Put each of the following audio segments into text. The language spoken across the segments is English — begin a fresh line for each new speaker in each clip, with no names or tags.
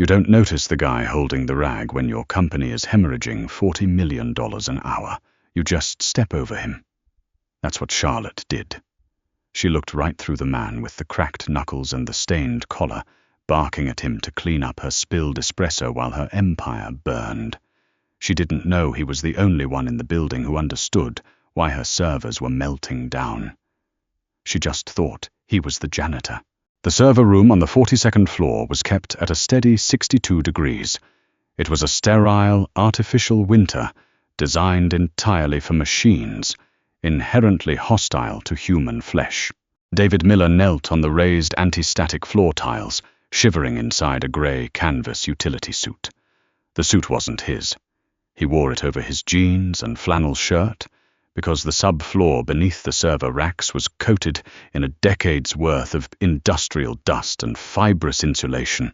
You don't notice the guy holding the rag when your company is hemorrhaging $40 million an hour. You just step over him. That's what Charlotte did. She looked right through the man with the cracked knuckles and the stained collar, barking at him to clean up her spilled espresso while her empire burned. She didn't know he was the only one in the building who understood why her servers were melting down. She just thought he was the janitor. The server room on the 42nd floor was kept at a steady 62 degrees. It was a sterile, artificial winter designed entirely for machines, inherently hostile to human flesh. David Miller knelt on the raised anti-static floor tiles, shivering inside a grey canvas utility suit. The suit wasn't his. He wore it over his jeans and flannel shirt, because the subfloor beneath the server racks was coated in a decade's worth of industrial dust and fibrous insulation.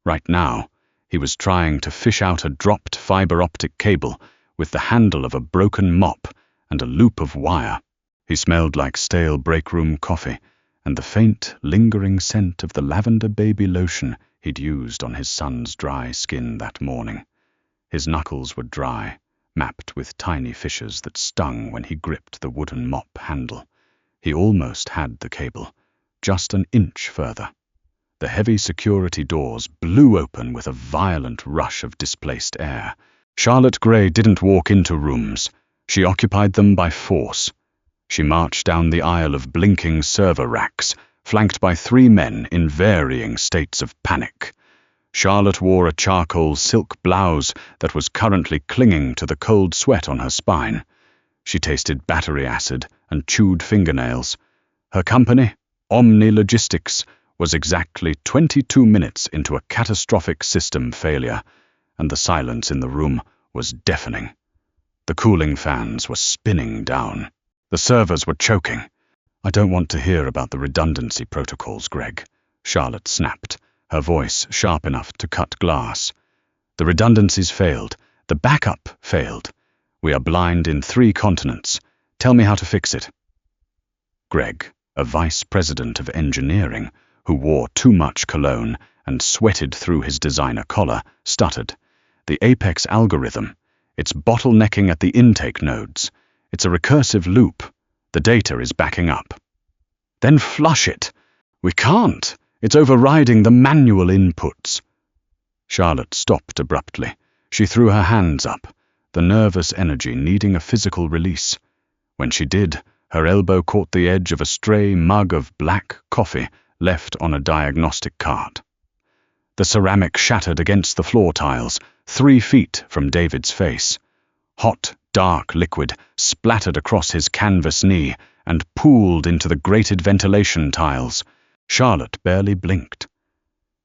Right now, he was trying to fish out a dropped fiber optic cable with the handle of a broken mop and a loop of wire. He smelled like stale break-room coffee and the faint, lingering scent of the lavender baby lotion he'd used on his son's dry skin that morning. His knuckles were dry, mapped with tiny fissures that stung when he gripped the wooden mop handle. He almost had the cable, just an inch further. The heavy security doors blew open with a violent rush of displaced air. Charlotte Gray didn't walk into rooms. She occupied them by force. She marched down the aisle of blinking server racks, flanked by 3 men in varying states of panic. Charlotte wore a charcoal silk blouse that was currently clinging to the cold sweat on her spine. She tasted battery acid and chewed fingernails. Her company, Omni Logistics, was exactly 22 minutes into a catastrophic system failure, and the silence in the room was deafening. The cooling fans were spinning down. The servers were choking. "I don't want to hear about the redundancy protocols, Greg," Charlotte snapped, her voice sharp enough to cut glass. "The redundancies failed. The backup failed. We are blind in 3 continents. Tell me how to fix it." Greg, a vice president of engineering, who wore too much cologne and sweated through his designer collar, stuttered. "The Apex algorithm. It's bottlenecking at the intake nodes. It's a recursive loop. The data is backing up." "Then flush it." "We can't. It's overriding the manual inputs." Charlotte stopped abruptly. She threw her hands up, the nervous energy needing a physical release. When she did, her elbow caught the edge of a stray mug of black coffee left on a diagnostic cart. The ceramic shattered against the floor tiles, 3 feet from David's face. Hot, dark liquid splattered across his canvas knee and pooled into the grated ventilation tiles. Charlotte barely blinked.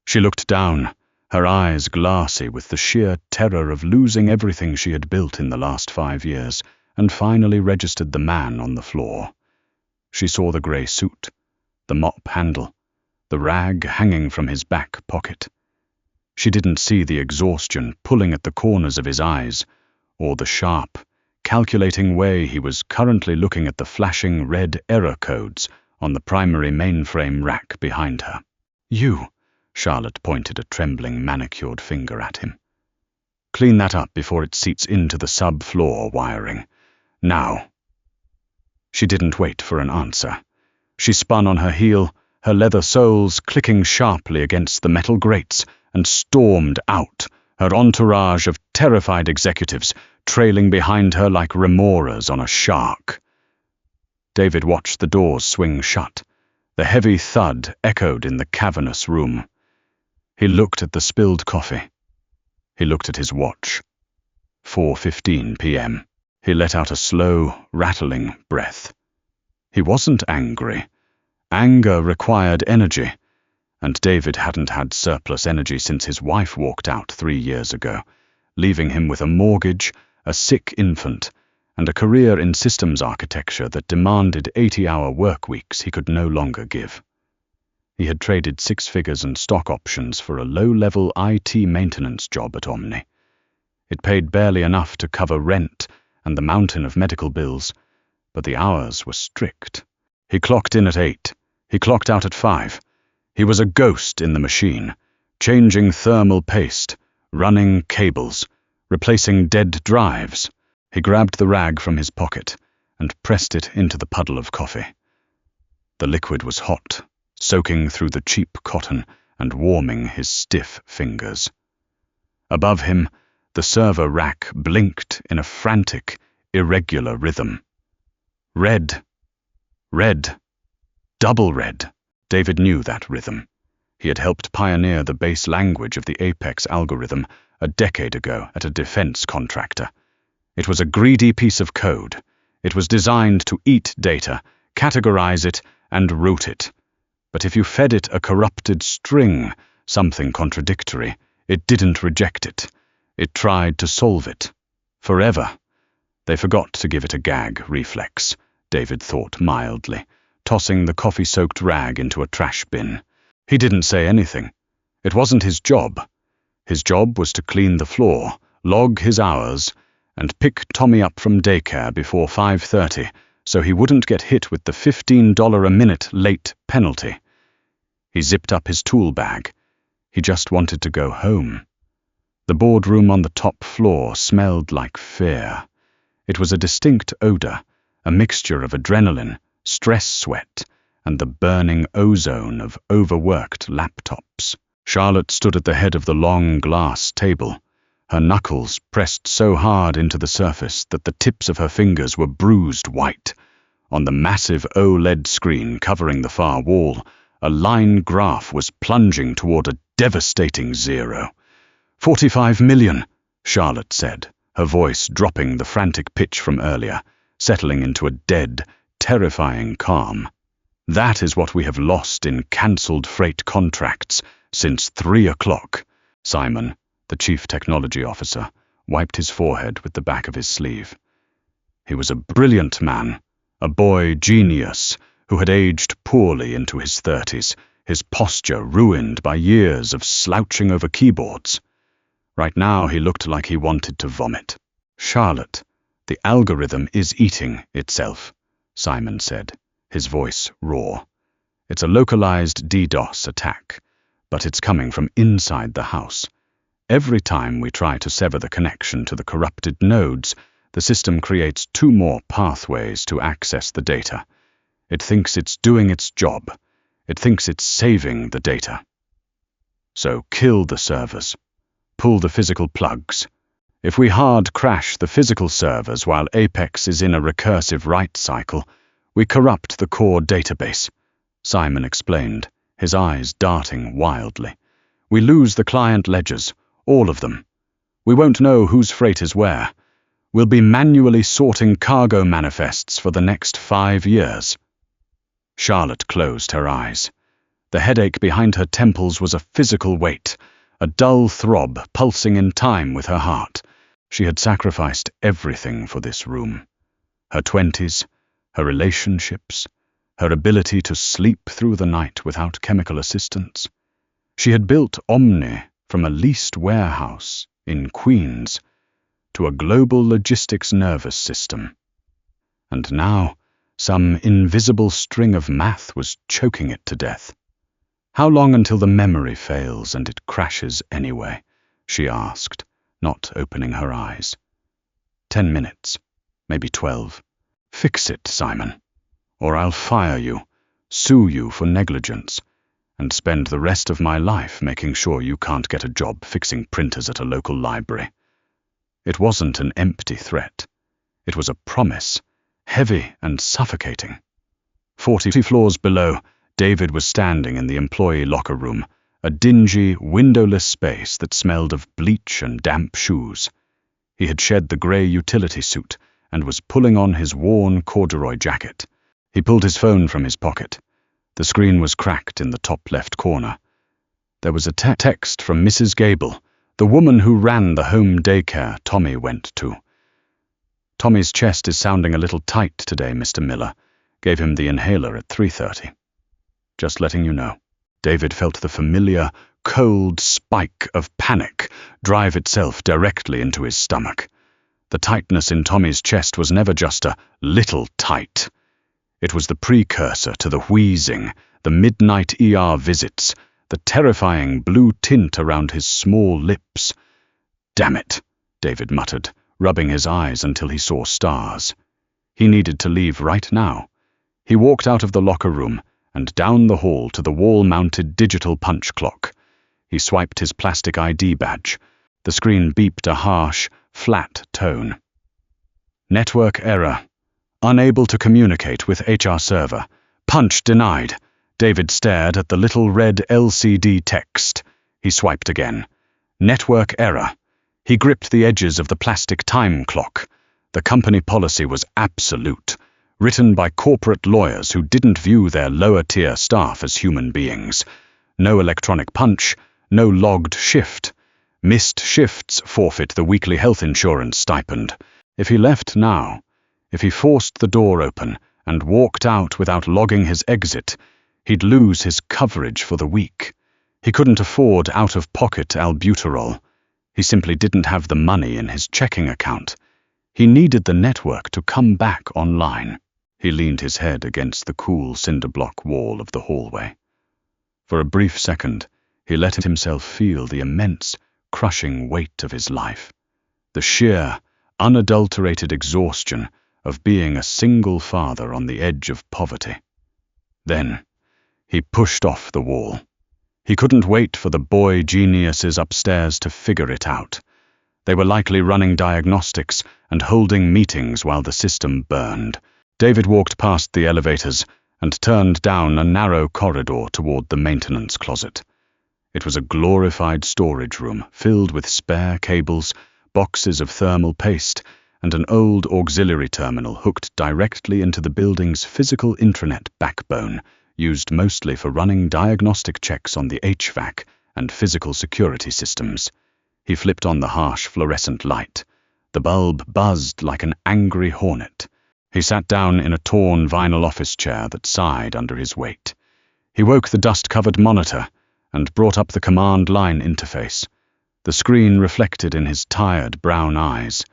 She looked down, her eyes glassy with the sheer terror of losing everything she had built in the last 5 years, and finally registered the man on the floor. She saw the grey suit, the mop handle, the rag hanging from his back pocket. She didn't see the exhaustion pulling at the corners of his eyes, or the sharp, calculating way he was currently looking at the flashing red error codes on the primary mainframe rack behind her. "You," Charlotte pointed a trembling manicured finger at him. "Clean that up before it seeps into the subfloor wiring. Now." She didn't wait for an answer. She spun on her heel, her leather soles clicking sharply against the metal grates, and stormed out, her entourage of terrified executives trailing behind her like remoras on a shark. David watched the doors swing shut. The heavy thud echoed in the cavernous room. He looked at the spilled coffee. He looked at his watch. 4:15 p.m. He let out a slow, rattling breath. He wasn't angry. Anger required energy, and David hadn't had surplus energy since his wife walked out 3 years ago, leaving him with a mortgage, a sick infant, and a career in systems architecture that demanded 80-hour work weeks he could no longer give. He had traded 6 figures and stock options for a low-level IT maintenance job at Omni. It paid barely enough to cover rent and the mountain of medical bills, but the hours were strict. He clocked in at 8. He clocked out at 5. He was a ghost in the machine, changing thermal paste, running cables, replacing dead drives. He grabbed the rag from his pocket and pressed it into the puddle of coffee. The liquid was hot, soaking through the cheap cotton and warming his stiff fingers. Above him, the server rack blinked in a frantic, irregular rhythm. Red. Red. Double red. David knew that rhythm. He had helped pioneer the base language of the Apex algorithm a decade ago at a defense contractor. It was a greedy piece of code. It was designed to eat data, categorize it, and route it. But if you fed it a corrupted string, something contradictory, it didn't reject it. It tried to solve it. Forever. They forgot to give it a gag reflex, David thought mildly, tossing the coffee-soaked rag into a trash bin. He didn't say anything. It wasn't his job. His job was to clean the floor, log his hours, and pick Tommy up from daycare before 5:30 so he wouldn't get hit with the $15 a minute late penalty. He zipped up his tool bag. He just wanted to go home. The boardroom on the top floor smelled like fear. It was a distinct odor, a mixture of adrenaline, stress sweat, and the burning ozone of overworked laptops. Charlotte stood at the head of the long glass table, her knuckles pressed so hard into the surface that the tips of her fingers were bruised white. On the massive OLED screen covering the far wall, a line graph was plunging toward a devastating 0. 45 million, Charlotte said, her voice dropping the frantic pitch from earlier, settling into a dead, terrifying calm. That is what we have lost in cancelled freight contracts since 3 o'clock. Simon, the chief technology officer, wiped his forehead with the back of his sleeve. He was a brilliant man, a boy genius who had aged poorly into his 30s, his posture ruined by years of slouching over keyboards. Right now he looked like he wanted to vomit. Charlotte, the algorithm is eating itself, Simon said, his voice raw. It's a localized DDoS attack, but it's coming from inside the house. Every time we try to sever the connection to the corrupted nodes, the system creates 2 more pathways to access the data. It thinks it's doing its job. It thinks it's saving the data. So kill the servers. Pull the physical plugs. If we hard crash the physical servers while Apex is in a recursive write cycle, we corrupt the core database, Simon explained, his eyes darting wildly. We lose the client ledgers, all of them. We won't know whose freight is where. We'll be manually sorting cargo manifests for the next 5 years. Charlotte closed her eyes. The headache behind her temples was a physical weight, a dull throb pulsing in time with her heart. She had sacrificed everything for this room. Her 20s, her relationships, her ability to sleep through the night without chemical assistance. She had built Omni from a leased warehouse in Queens to a global logistics nervous system. And now, some invisible string of math was choking it to death. How long until the memory fails and it crashes anyway? She asked, not opening her eyes. 10 minutes, maybe 12. Fix it, Simon, or I'll fire you, sue you for negligence, and spend the rest of my life making sure you can't get a job fixing printers at a local library. It wasn't an empty threat. It was a promise, heavy and suffocating. 40 floors below, David was standing in the employee locker room, a dingy, windowless space that smelled of bleach and damp shoes. He had shed the grey utility suit and was pulling on his worn corduroy jacket. He pulled his phone from his pocket. The screen was cracked in the top left corner. There was a text from Mrs. Gable, the woman who ran the home daycare Tommy went to. Tommy's chest is sounding a little tight today, Mr. Miller. Gave him the inhaler at 3:30. Just letting you know. David felt the familiar, cold spike of panic drive itself directly into his stomach. The tightness in Tommy's chest was never just a little tight. It was the precursor to the wheezing, the midnight ER visits, the terrifying blue tint around his small lips. "Damn it," David muttered, rubbing his eyes until he saw stars. He needed to leave right now. He walked out of the locker room and down the hall to the wall-mounted digital punch clock. He swiped his plastic ID badge. The screen beeped a harsh, flat tone. "Network error. Unable to communicate with HR server. Punch denied." David stared at the little red LCD text. He swiped again. "Network error." He gripped the edges of the plastic time clock. The company policy was absolute, written by corporate lawyers who didn't view their lower-tier staff as human beings. No electronic punch, no logged shift. Missed shifts forfeit the weekly health insurance stipend. If he left now, if he forced the door open and walked out without logging his exit, he'd lose his coverage for the week. He couldn't afford out-of-pocket albuterol. He simply didn't have the money in his checking account. He needed the network to come back online. He leaned his head against the cool cinder-block wall of the hallway. For a brief second, he let himself feel the immense, crushing weight of his life. The sheer, unadulterated exhaustion of being a single father on the edge of poverty. Then, he pushed off the wall. He couldn't wait for the boy geniuses upstairs to figure it out. They were likely running diagnostics and holding meetings while the system burned. David walked past the elevators and turned down a narrow corridor toward the maintenance closet. It was a glorified storage room filled with spare cables, boxes of thermal paste, and an old auxiliary terminal hooked directly into the building's physical intranet backbone, used mostly for running diagnostic checks on the HVAC and physical security systems. He flipped on the harsh fluorescent light. The bulb buzzed like an angry hornet. He sat down in a torn vinyl office chair that sighed under his weight. He woke the dust-covered monitor and brought up the command line interface. The screen reflected in his tired brown eyes.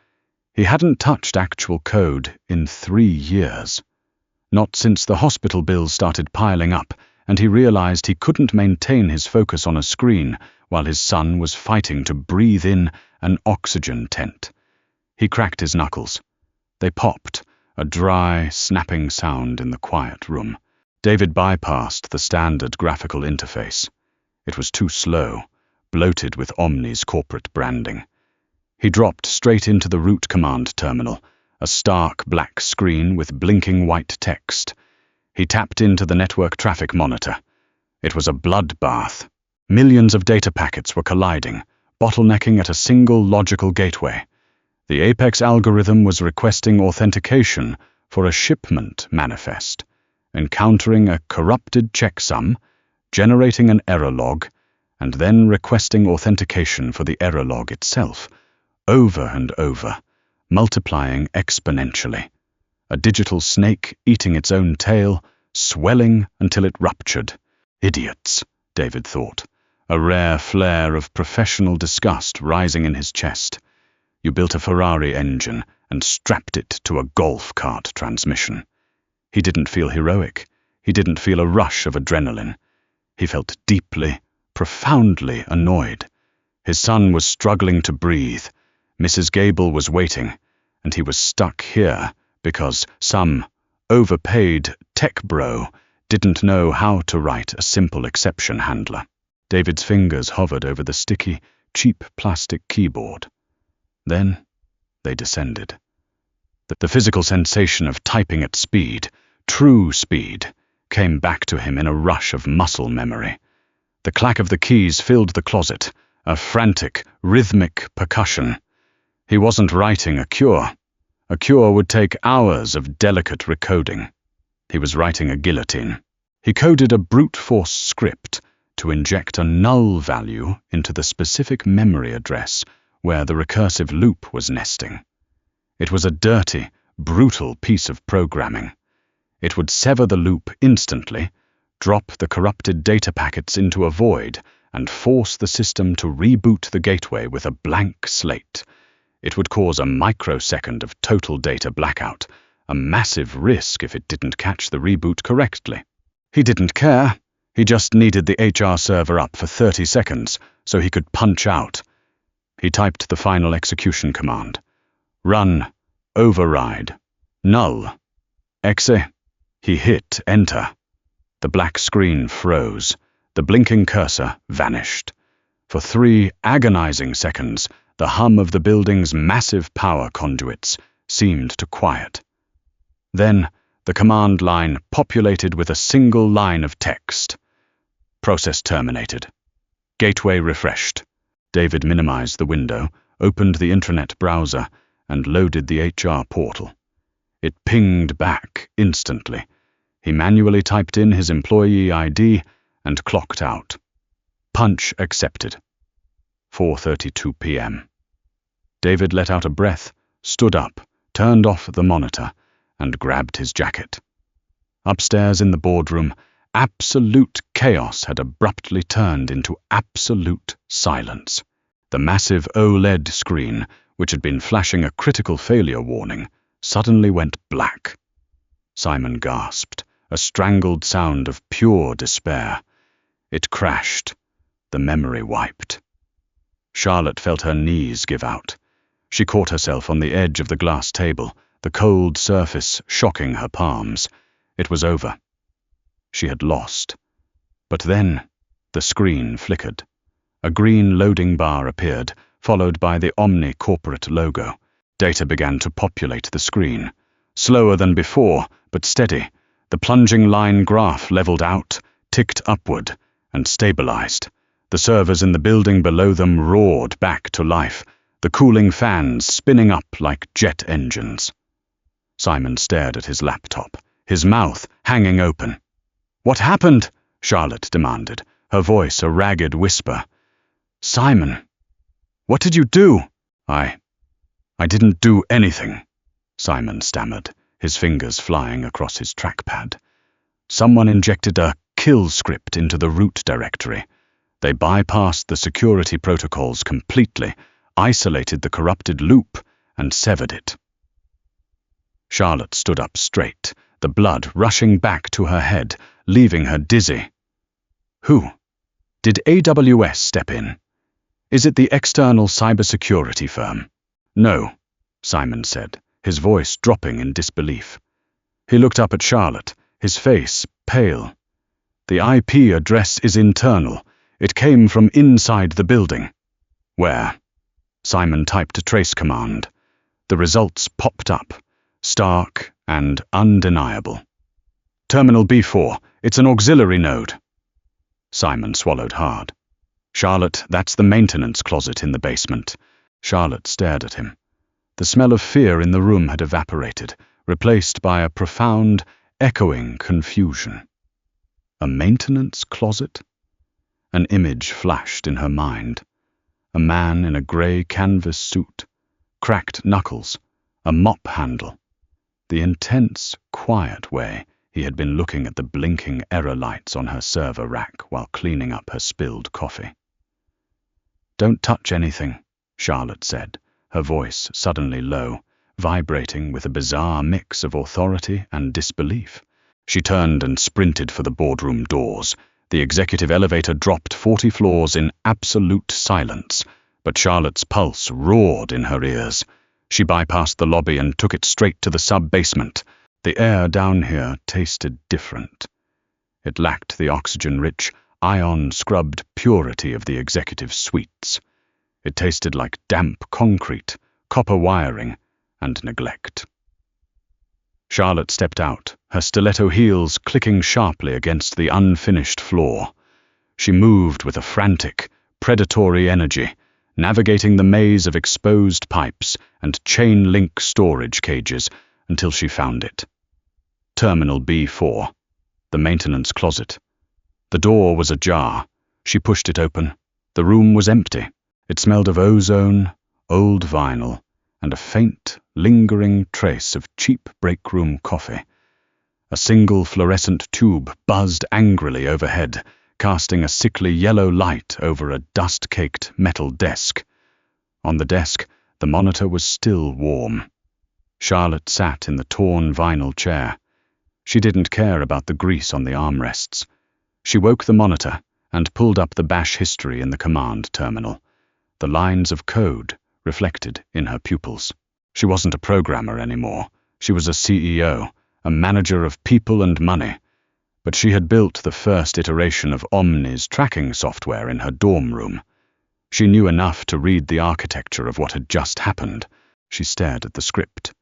He hadn't touched actual code in 3 years. Not since the hospital bills started piling up, and he realized he couldn't maintain his focus on a screen while his son was fighting to breathe in an oxygen tent. He cracked his knuckles. They popped, a dry, snapping sound in the quiet room. David bypassed the standard graphical interface. It was too slow, bloated with Omni's corporate branding. He dropped straight into the root command terminal, a stark black screen with blinking white text. He tapped into the network traffic monitor. It was a bloodbath. Millions of data packets were colliding, bottlenecking at a single logical gateway. The Apex algorithm was requesting authentication for a shipment manifest, encountering a corrupted checksum, generating an error log, and then requesting authentication for the error log itself, over and over, multiplying exponentially. A digital snake eating its own tail, swelling until it ruptured. Idiots, David thought, a rare flare of professional disgust rising in his chest. You built a Ferrari engine and strapped it to a golf cart transmission. He didn't feel heroic. He didn't feel a rush of adrenaline. He felt deeply, profoundly annoyed. His son was struggling to breathe. Mrs. Gable was waiting, and he was stuck here because some overpaid tech bro didn't know how to write a simple exception handler. David's fingers hovered over the sticky, cheap plastic keyboard. Then they descended. The physical sensation of typing at speed, true speed, came back to him in a rush of muscle memory. The clack of the keys filled the closet, a frantic, rhythmic percussion. He wasn't writing a cure. A cure would take hours of delicate recoding. He was writing a guillotine. He coded a brute force script to inject a null value into the specific memory address where the recursive loop was nesting. It was a dirty, brutal piece of programming. It would sever the loop instantly, drop the corrupted data packets into a void, and force the system to reboot the gateway with a blank slate. It would cause a microsecond of total data blackout, a massive risk if it didn't catch the reboot correctly. He didn't care. He just needed the HR server up for 30 seconds so he could punch out. He typed the final execution command. Run, override, null, exe. He hit enter. The black screen froze. The blinking cursor vanished. For 3 agonizing seconds, the hum of the building's massive power conduits seemed to quiet. Then, the command line populated with a single line of text. Process terminated. Gateway refreshed. David minimized the window, opened the intranet browser, and loaded the HR portal. It pinged back instantly. He manually typed in his employee ID and clocked out. Punch accepted. 4:32 p.m. David let out a breath, stood up, turned off the monitor, and grabbed his jacket. Upstairs in the boardroom, absolute chaos had abruptly turned into absolute silence. The massive OLED screen, which had been flashing a critical failure warning, suddenly went black. Simon gasped, a strangled sound of pure despair. It crashed. The memory wiped. Charlotte felt her knees give out. She caught herself on the edge of the glass table, the cold surface shocking her palms. It was over. She had lost. But then, the screen flickered. A green loading bar appeared, followed by the Omni corporate logo. Data began to populate the screen. Slower than before, but steady. The plunging line graph leveled out, ticked upward, and stabilized. The servers in the building below them roared back to life, the cooling fans spinning up like jet engines. Simon stared at his laptop, his mouth hanging open. "What happened?" Charlotte demanded, her voice a ragged whisper. "Simon, what did you do?" I didn't do anything," Simon stammered, his fingers flying across his trackpad. "Someone injected a kill script into the root directory. They bypassed the security protocols completely, isolated the corrupted loop, and severed it." Charlotte stood up straight, the blood rushing back to her head, leaving her dizzy. "Who? Did AWS step in? Is it the external cybersecurity firm?" "No," Simon said, his voice dropping in disbelief. He looked up at Charlotte, his face pale. "The IP address is internal. It came from inside the building." "Where?" Simon typed a trace command. The results popped up, stark and undeniable. "Terminal B4, it's an auxiliary node." Simon swallowed hard. "Charlotte, that's the maintenance closet in the basement." Charlotte stared at him. The smell of fear in the room had evaporated, replaced by a profound, echoing confusion. A maintenance closet? An image flashed in her mind. A man in a grey canvas suit, cracked knuckles, a mop handle. The intense, quiet way he had been looking at the blinking error lights on her server rack while cleaning up her spilled coffee. "Don't touch anything," Charlotte said, her voice suddenly low, vibrating with a bizarre mix of authority and disbelief. She turned and sprinted for the boardroom doors. The executive elevator dropped 40 floors in absolute silence, but Charlotte's pulse roared in her ears. She bypassed the lobby and took it straight to the sub-basement. The air down here tasted different. It lacked the oxygen-rich, ion-scrubbed purity of the executive suites. It tasted like damp concrete, copper wiring, and neglect. Charlotte stepped out, her stiletto heels clicking sharply against the unfinished floor. She moved with a frantic, predatory energy, navigating the maze of exposed pipes and chain-link storage cages until she found it. Terminal B4, the maintenance closet. The door was ajar. She pushed it open. The room was empty. It smelled of ozone, old vinyl, and a faint, lingering trace of cheap breakroom coffee. A single fluorescent tube buzzed angrily overhead, casting a sickly yellow light over a dust-caked metal desk. On the desk, the monitor was still warm. Charlotte sat in the torn vinyl chair. She didn't care about the grease on the armrests. She woke the monitor and pulled up the bash history in the command terminal, the lines of code reflected in her pupils. She wasn't a programmer anymore. She was a CEO, a manager of people and money. But she had built the first iteration of Omni's tracking software in her dorm room. She knew enough to read the architecture of what had just happened. She stared at the script.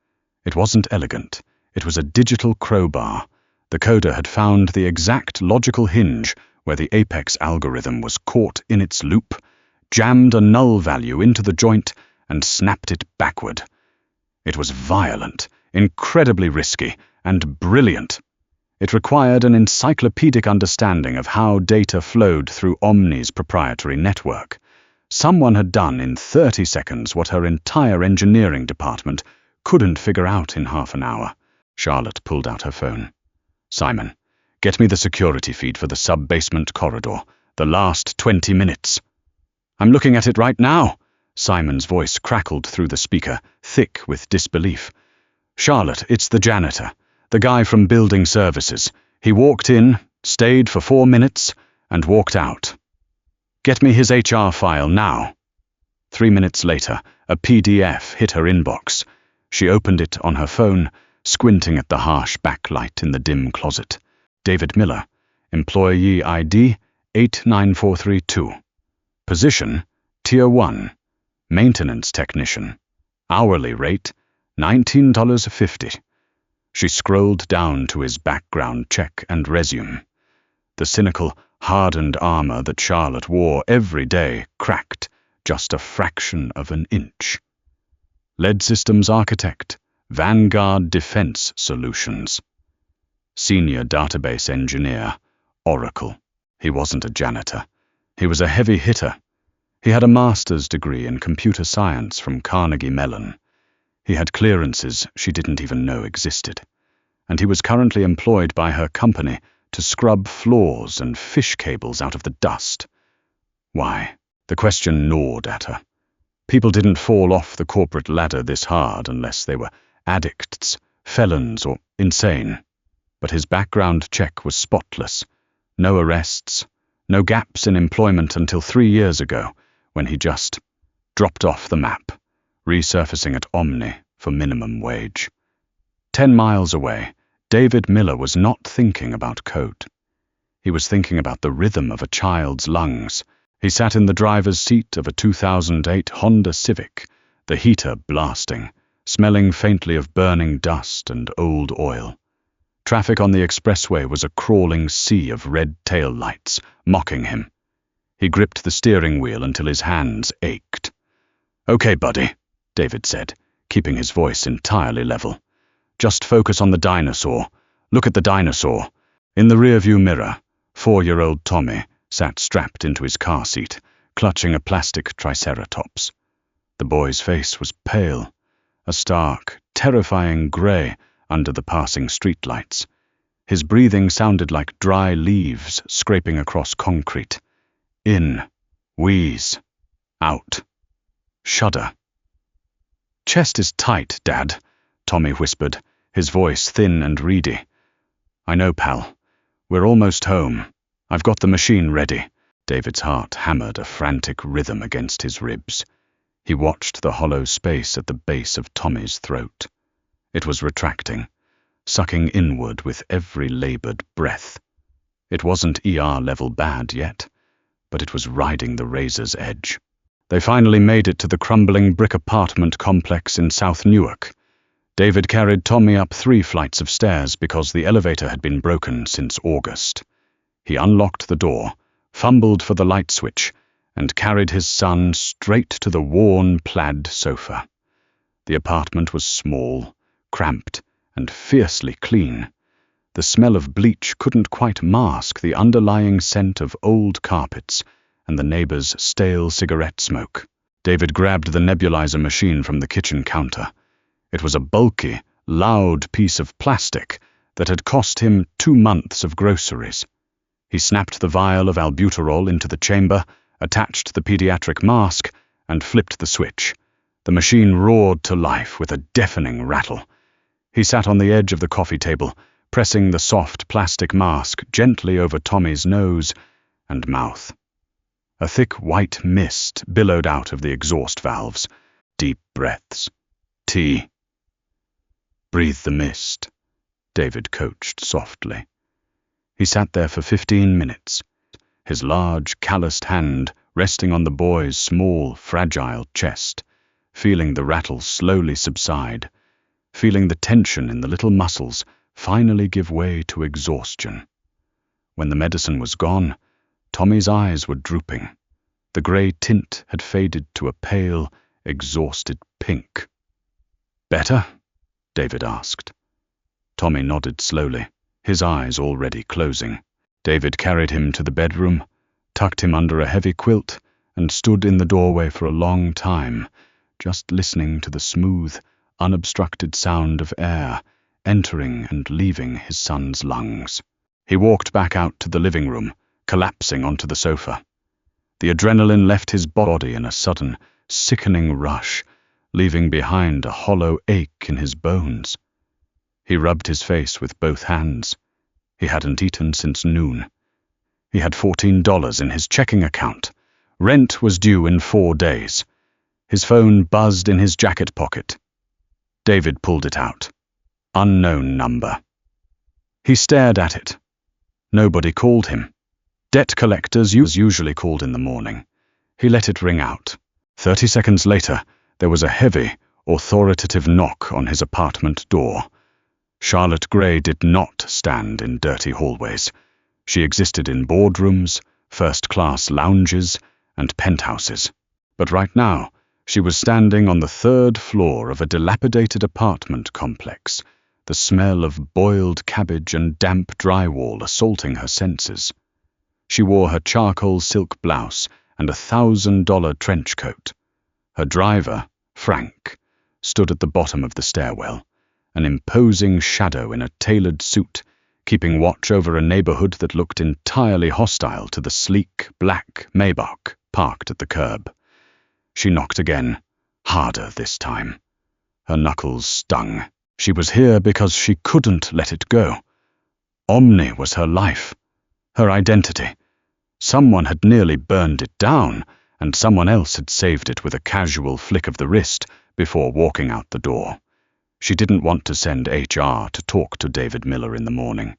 It wasn't elegant. It was a digital crowbar. The coder had found the exact logical hinge where the Apex algorithm was caught in its loop, jammed a null value into the joint, and snapped it backward. It was violent, incredibly risky, and brilliant. It required an encyclopedic understanding of how data flowed through Omni's proprietary network. Someone had done in 30 seconds what her entire engineering department couldn't figure out in half an hour. Charlotte pulled out her phone. "Simon, get me the security feed for the sub-basement corridor. The last 20 minutes. "I'm looking at it right now." Simon's voice crackled through the speaker, thick with disbelief. "Charlotte, it's the janitor. The guy from building services. He walked in, stayed for 4 minutes, and walked out. Get me his HR file now." 3 minutes later, a PDF hit her inbox. She opened it on her phone, squinting at the harsh backlight in the dim closet. David Miller, employee ID 89432. Position, Tier 1, maintenance technician. Hourly rate, $19.50. She scrolled down to his background check and resume. The cynical, hardened armor that Charlotte wore every day cracked just a fraction of an inch. Lead Systems Architect, Vanguard Defense Solutions. Senior Database Engineer, Oracle. He wasn't a janitor. He was a heavy hitter. He had a master's degree in computer science from Carnegie Mellon. He had clearances she didn't even know existed. And he was currently employed by her company to scrub floors and fish cables out of the dust. Why? The question gnawed at her. People didn't fall off the corporate ladder this hard unless they were addicts, felons, or insane. But his background check was spotless. No arrests, no gaps in employment until 3 years ago, when he just dropped off the map, resurfacing at Omni for minimum wage. 10 miles away, David Miller was not thinking about code. He was thinking about the rhythm of a child's lungs. He sat in the driver's seat of a 2008 Honda Civic, the heater blasting, smelling faintly of burning dust and old oil. Traffic on the expressway was a crawling sea of red tail lights, mocking him. He gripped the steering wheel until his hands ached. "Okay, buddy," David said, keeping his voice entirely level. "Just focus on the dinosaur. Look at the dinosaur." In the rearview mirror, 4-year-old Tommy sat strapped into his car seat, clutching a plastic triceratops. The boy's face was pale, a stark, terrifying grey under the passing streetlights. His breathing sounded like dry leaves scraping across concrete. In, wheeze, out, shudder. "Chest is tight, Dad," Tommy whispered, his voice thin and reedy. "I know, pal. We're almost home. I've got the machine ready." David's heart hammered a frantic rhythm against his ribs. He watched the hollow space at the base of Tommy's throat. It was retracting, sucking inward with every labored breath. It wasn't ER-level bad yet, but it was riding the razor's edge. They finally made it to the crumbling brick apartment complex in South Newark. David carried Tommy up 3 flights of stairs because the elevator had been broken since August. He unlocked the door, fumbled for the light switch, and carried his son straight to the worn plaid sofa. The apartment was small, cramped, and fiercely clean. The smell of bleach couldn't quite mask the underlying scent of old carpets and the neighbor's stale cigarette smoke. David grabbed the nebulizer machine from the kitchen counter. It was a bulky, loud piece of plastic that had cost him 2 months of groceries. He snapped the vial of albuterol into the chamber, attached the pediatric mask, and flipped the switch. The machine roared to life with a deafening rattle. He sat on the edge of the coffee table, pressing the soft plastic mask gently over Tommy's nose and mouth. A thick white mist billowed out of the exhaust valves. Deep breaths. Tea. Breathe the mist, David coached softly. He sat there for 15 minutes, his large, calloused hand resting on the boy's small, fragile chest, feeling the rattle slowly subside, feeling the tension in the little muscles finally give way to exhaustion. When the medicine was gone, Tommy's eyes were drooping. The grey tint had faded to a pale, exhausted pink. "Better?" David asked. Tommy nodded slowly, his eyes already closing. David carried him to the bedroom, tucked him under a heavy quilt, and stood in the doorway for a long time, just listening to the smooth, unobstructed sound of air entering and leaving his son's lungs. He walked back out to the living room, collapsing onto the sofa. The adrenaline left his body in a sudden, sickening rush, leaving behind a hollow ache in his bones. He rubbed his face with both hands. He hadn't eaten since noon. He had $14 in his checking account. Rent was due in 4 days. His phone buzzed in his jacket pocket. David pulled it out. Unknown number. He stared at it. Nobody called him. Debt collectors usually called in the morning. He let it ring out. 30 seconds later, there was a heavy, authoritative knock on his apartment door. Charlotte Gray did not stand in dirty hallways. She existed in boardrooms, first-class lounges, and penthouses. But right now, she was standing on the 3rd floor of a dilapidated apartment complex, the smell of boiled cabbage and damp drywall assaulting her senses. She wore her charcoal silk blouse and a $1,000 trench coat. Her driver, Frank, stood at the bottom of the stairwell, an imposing shadow in a tailored suit, keeping watch over a neighborhood that looked entirely hostile to the sleek, black Maybach parked at the curb. She knocked again, harder this time. Her knuckles stung. She was here because she couldn't let it go. Omni was her life, her identity. Someone had nearly burned it down, and someone else had saved it with a casual flick of the wrist before walking out the door. She didn't want to send HR to talk to David Miller in the morning.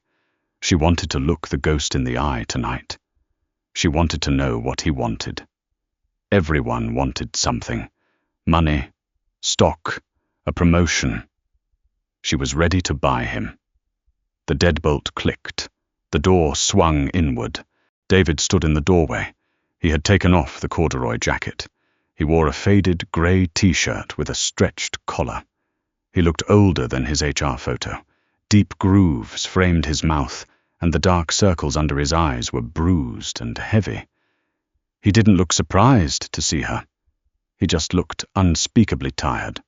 She wanted to look the ghost in the eye tonight. She wanted to know what he wanted. Everyone wanted something. Money, stock, a promotion. She was ready to buy him. The deadbolt clicked. The door swung inward. David stood in the doorway. He had taken off the corduroy jacket. He wore a faded grey t-shirt with a stretched collar. He looked older than his HR photo. Deep grooves framed his mouth, and the dark circles under his eyes were bruised and heavy. He didn't look surprised to see her. He just looked unspeakably tired.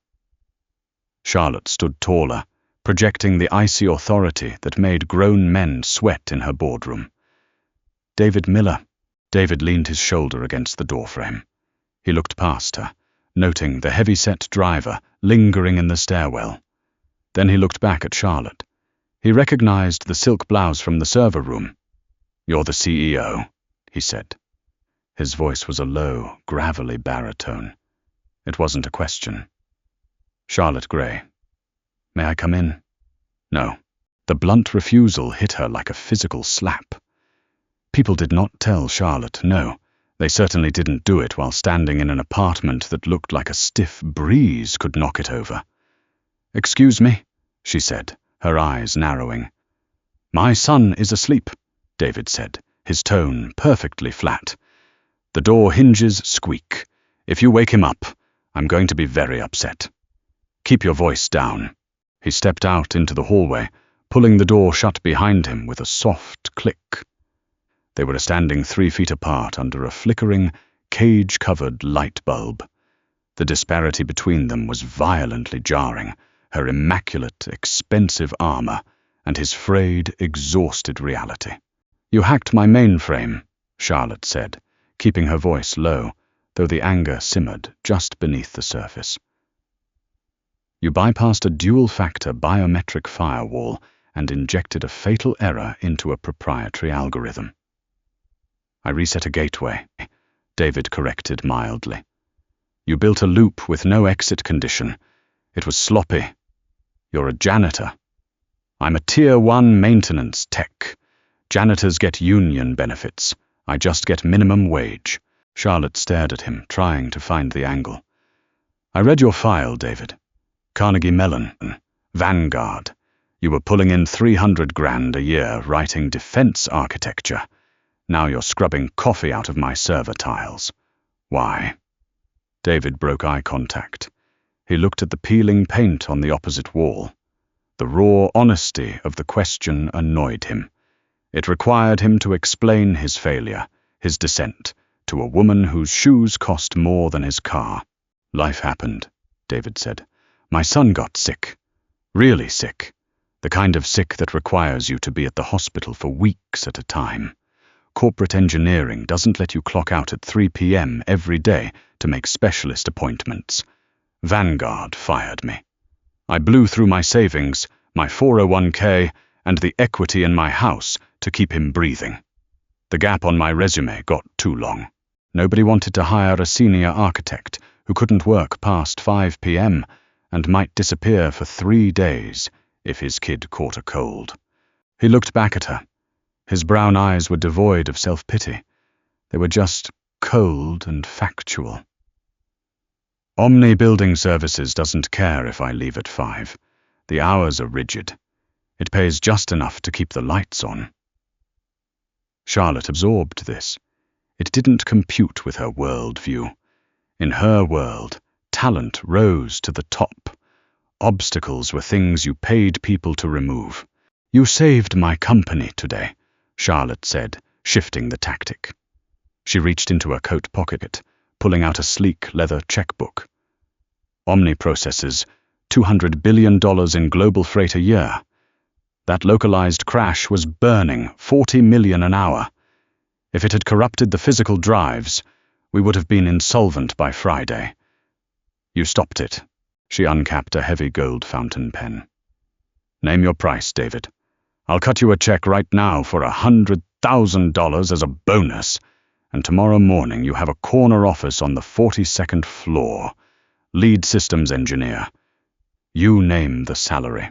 Charlotte stood taller, projecting the icy authority that made grown men sweat in her boardroom. David Miller. David leaned his shoulder against the doorframe. He looked past her, noting the heavy-set driver lingering in the stairwell. Then he looked back at Charlotte. He recognized the silk blouse from the server room. "You're the CEO," he said. His voice was a low, gravelly baritone. It wasn't a question. "Charlotte Gray. May I come in?" "No." The blunt refusal hit her like a physical slap. People did not tell Charlotte no. They certainly didn't do it while standing in an apartment that looked like a stiff breeze could knock it over. "Excuse me," she said, her eyes narrowing. "My son is asleep," David said, his tone perfectly flat. "The door hinges squeak. If you wake him up, I'm going to be very upset. Keep your voice down." He stepped out into the hallway, pulling the door shut behind him with a soft click. They were standing 3 feet apart under a flickering, cage-covered light bulb. The disparity between them was violently jarring, her immaculate, expensive armor and his frayed, exhausted reality. "You hacked my mainframe," Charlotte said, keeping her voice low, though the anger simmered just beneath the surface. "You bypassed a dual-factor biometric firewall and injected a fatal error into a proprietary algorithm. I reset a gateway, David corrected mildly. You built a loop with no exit condition. It was sloppy. You're a janitor. I'm a Tier 1 maintenance tech. Janitors get union benefits. I just get minimum wage. Charlotte stared at him, trying to find the angle. I read your file, David. Carnegie Mellon, Vanguard. You were pulling in 300 grand a year writing defense architecture. Now you're scrubbing coffee out of my server tiles. Why? David broke eye contact. He looked at the peeling paint on the opposite wall. The raw honesty of the question annoyed him. It required him to explain his failure, his descent, to a woman whose shoes cost more than his car. Life happened, David said. My son got sick. Really sick. The kind of sick that requires you to be at the hospital for weeks at a time. Corporate engineering doesn't let you clock out at 3 p.m. every day to make specialist appointments. Vanguard fired me. I blew through my savings, my 401k, and the equity in my house to keep him breathing. The gap on my resume got too long. Nobody wanted to hire a senior architect who couldn't work past 5 p.m. and might disappear for 3 days if his kid caught a cold. He looked back at her. His brown eyes were devoid of self-pity. They were just cold and factual. Omni Building Services doesn't care if I leave at 5. The hours are rigid. It pays just enough to keep the lights on. Charlotte absorbed this. It didn't compute with her worldview. In her world, talent rose to the top. Obstacles were things you paid people to remove. You saved my company today, Charlotte said, shifting the tactic. She reached into her coat pocket, pulling out a sleek leather checkbook. Omni processes $200 billion in global freight a year. That localized crash was burning 40 million an hour. If it had corrupted the physical drives, we would have been insolvent by Friday. You stopped it. She uncapped a heavy gold fountain pen. Name your price, David. I'll cut you a check right now for $100,000 as a bonus, and tomorrow morning you have a corner office on the 42nd floor. Lead systems engineer. You name the salary.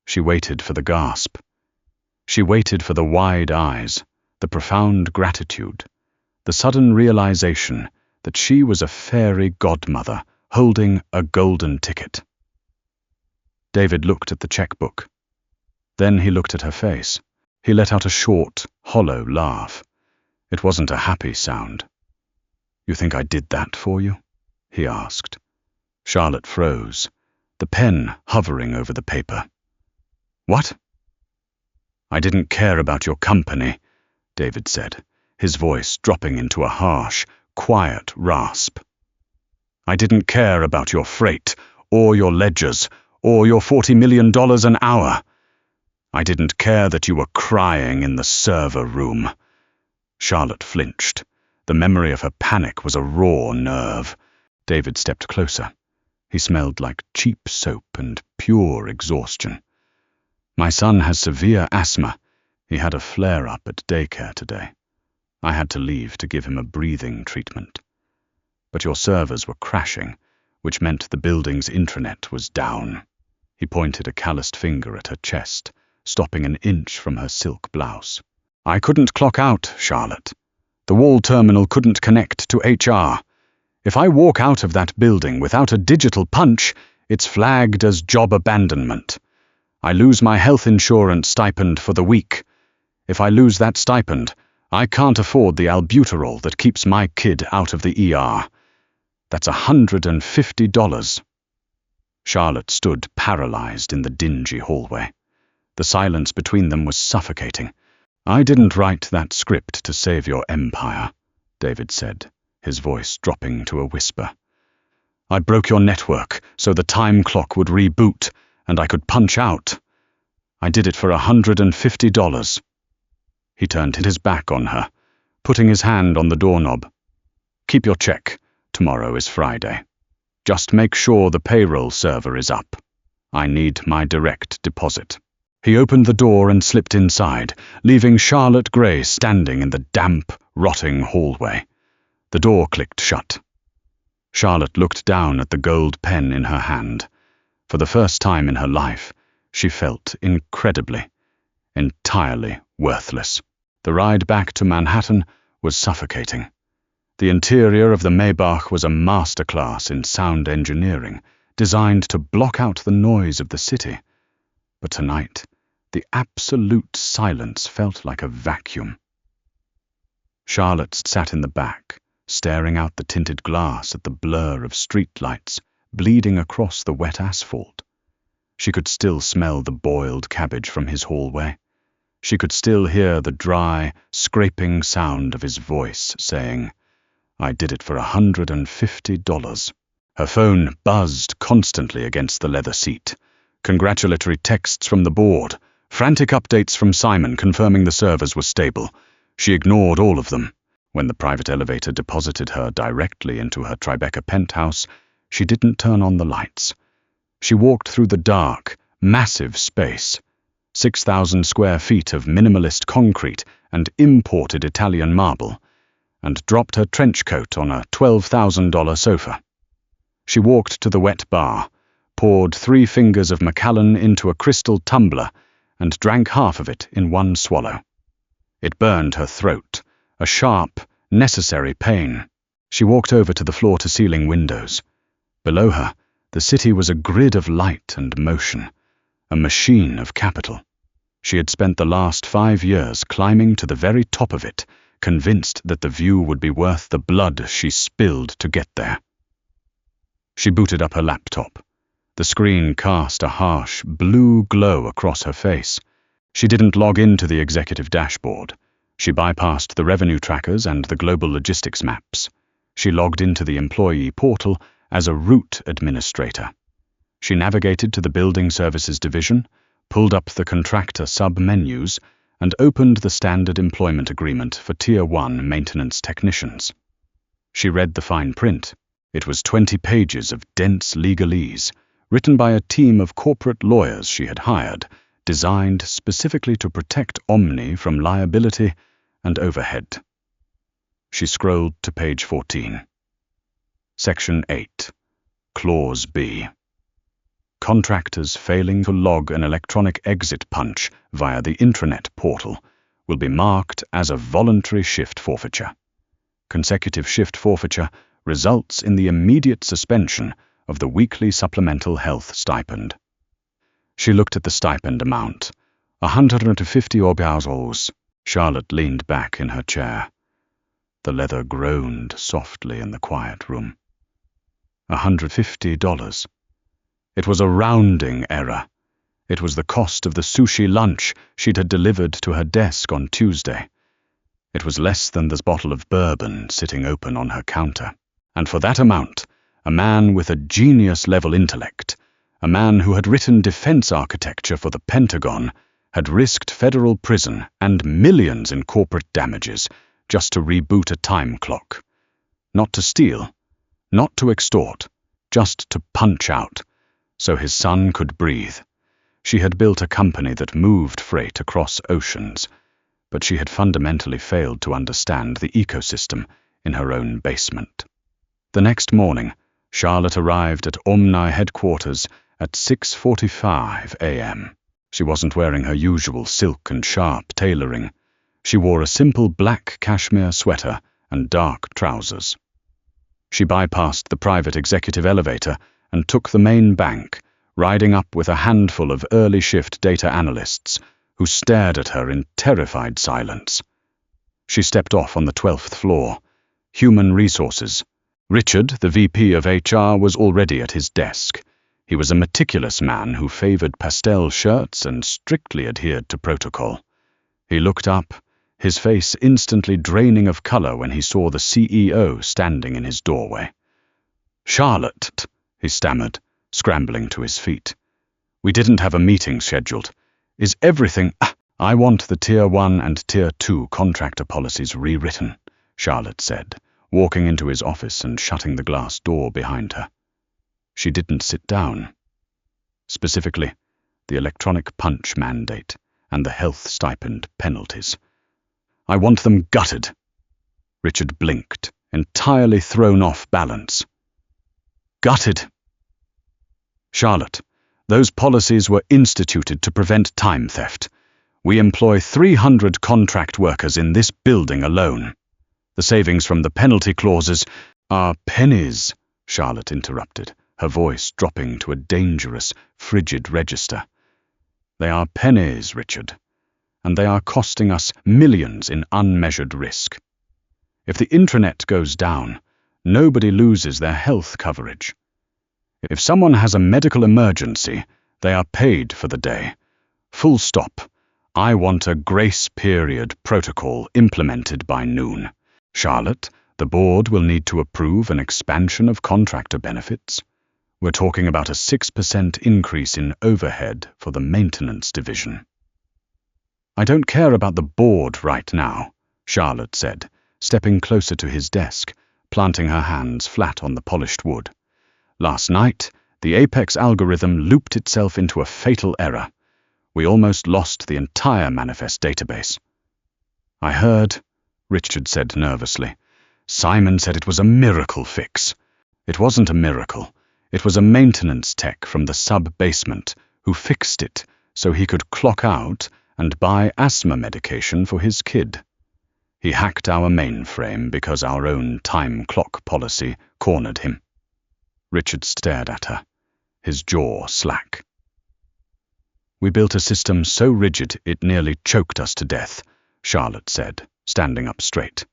She waited for the gasp. She waited for the wide eyes, the profound gratitude, the sudden realization that she was a fairy godmother holding a golden ticket. David looked at the checkbook. Then he looked at her face. He let out a short, hollow laugh. It wasn't a happy sound. You think I did that for you? He asked. Charlotte froze, the pen hovering over the paper. What? I didn't care about your company, David said, his voice dropping into a harsh, quiet rasp. I didn't care about your freight, or your ledgers, or your $40 million an hour. I didn't care that you were crying in the server room. Charlotte flinched. The memory of her panic was a raw nerve. David stepped closer. He smelled like cheap soap and pure exhaustion. My son has severe asthma. He had a flare-up at daycare today. I had to leave to give him a breathing treatment. But your servers were crashing, which meant the building's intranet was down. He pointed a calloused finger at her chest, stopping an inch from her silk blouse. I couldn't clock out, Charlotte. The wall terminal couldn't connect to HR. If I walk out of that building without a digital punch, it's flagged as job abandonment. I lose my health insurance stipend for the week. If I lose that stipend, I can't afford the albuterol that keeps my kid out of the ER. That's $150. Charlotte stood paralyzed in the dingy hallway. The silence between them was suffocating. I didn't write that script to save your empire, David said, his voice dropping to a whisper. I broke your network so the time clock would reboot and I could punch out. I did it for $150. He turned his back on her, putting his hand on the doorknob. Keep your check. Tomorrow is Friday. Just make sure the payroll server is up. I need my direct deposit. He opened the door and slipped inside, leaving Charlotte Gray standing in the damp, rotting hallway. The door clicked shut. Charlotte looked down at the gold pen in her hand. For the first time in her life, she felt incredibly, entirely worthless. The ride back to Manhattan was suffocating. The interior of the Maybach was a masterclass in sound engineering, designed to block out the noise of the city. But tonight, the absolute silence felt like a vacuum. Charlotte sat in the back, staring out the tinted glass at the blur of streetlights bleeding across the wet asphalt. She could still smell the boiled cabbage from his hallway. She could still hear the dry, scraping sound of his voice saying, "I did it for $150. Her phone buzzed constantly against the leather seat. Congratulatory texts from the board, frantic updates from Simon confirming the servers were stable. She ignored all of them. When the private elevator deposited her directly into her Tribeca penthouse, she didn't turn on the lights. She walked through the dark, massive space, 6,000 square feet of minimalist concrete and imported Italian marble, and dropped her trench coat on a $12,000 sofa. She walked to the wet bar, poured 3 fingers of Macallan into a crystal tumbler, and drank half of it in one swallow. It burned her throat, a sharp, necessary pain. She walked over to the floor-to-ceiling windows. Below her, the city was a grid of light and motion, a machine of capital. She had spent the last 5 years climbing to the very top of it, convinced that the view would be worth the blood she spilled to get there. She booted up her laptop. The screen cast a harsh, blue glow across her face. She didn't log into the executive dashboard. She bypassed the revenue trackers and the global logistics maps. She logged into the employee portal as a route administrator. She navigated to the building services division, pulled up the contractor sub-menus, and opened the standard employment agreement for Tier 1 maintenance technicians. She read the fine print. It was 20 pages of dense legalese, written by a team of corporate lawyers she had hired, designed specifically to protect Omni from liability and overhead. She scrolled to page 14. Section 8. Clause B. Contractors failing to log an electronic exit punch via the intranet portal will be marked as a voluntary shift forfeiture. Consecutive shift forfeiture results in the immediate suspension of the weekly supplemental health stipend. She looked at the stipend amount, 150 euros. Charlotte leaned back in her chair. The leather groaned softly in the quiet room. $150. It was a rounding error. It was the cost of the sushi lunch she'd had delivered to her desk on Tuesday. It was less than this bottle of bourbon sitting open on her counter. And for that amount, a man with a genius-level intellect, a man who had written defense architecture for the Pentagon, had risked federal prison and millions in corporate damages just to reboot a time clock. Not to steal, not to extort, just to punch out, so his son could breathe. She had built a company that moved freight across oceans, but she had fundamentally failed to understand the ecosystem in her own basement. The next morning, Charlotte arrived at Omni headquarters at 6:45 a.m. She wasn't wearing her usual silk and sharp tailoring. She wore a simple black cashmere sweater and dark trousers. She bypassed the private executive elevator and took the main bank, riding up with a handful of early shift data analysts who stared at her in terrified silence. She stepped off on the 12th floor. Human Resources. Richard, the VP of HR, was already at his desk. He was a meticulous man who favored pastel shirts and strictly adhered to protocol. He looked up, his face instantly draining of color when he saw the CEO standing in his doorway. "Charlotte," he stammered, scrambling to his feet. "We didn't have a meeting scheduled. Is everything—" "I want the Tier 1 and Tier 2 contractor policies rewritten," Charlotte said, walking into his office and shutting the glass door behind her. She didn't sit down. Specifically, the electronic punch mandate, and the health stipend penalties. I want them gutted. Richard blinked, entirely thrown off balance. Gutted. Charlotte, those policies were instituted to prevent time theft. We employ 300 contract workers in this building alone. The savings from the penalty clauses are pennies, Charlotte interrupted, her voice dropping to a dangerous, frigid register. They are pennies, Richard, and they are costing us millions in unmeasured risk. If the intranet goes down, nobody loses their health coverage. If someone has a medical emergency, they are paid for the day. Full stop. I want a grace period protocol implemented by noon. Charlotte, the board will need to approve an expansion of contractor benefits. We're talking about a 6% increase in overhead for the maintenance division. I don't care about the board right now, Charlotte said, stepping closer to his desk, planting her hands flat on the polished wood. Last night, the Apex algorithm looped itself into a fatal error. We almost lost the entire manifest database. I heard, Richard said nervously. Simon said it was a miracle fix. It wasn't a miracle. It was a maintenance tech from the sub-basement who fixed it so he could clock out and buy asthma medication for his kid. He hacked our mainframe because our own time clock policy cornered him. Richard stared at her, his jaw slack. We built a system so rigid it nearly choked us to death, Charlotte said, standing up straight.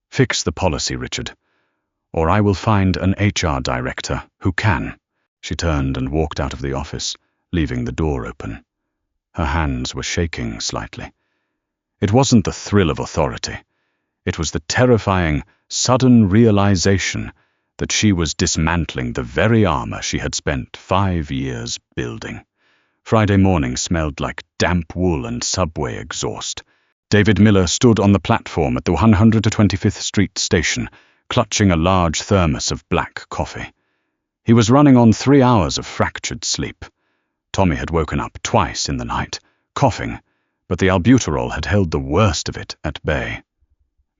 Fix the policy, Richard, or I will find an HR director who can. She turned and walked out of the office, leaving the door open. Her hands were shaking slightly. It wasn't the thrill of authority. It was the terrifying, sudden realization that she was dismantling the very armor she had spent 5 years building. Friday morning smelled like damp wool and subway exhaust. David Miller stood on the platform at the 125th Street station, clutching a large thermos of black coffee. He was running on 3 hours of fractured sleep. Tommy had woken up twice in the night, coughing, but the albuterol had held the worst of it at bay.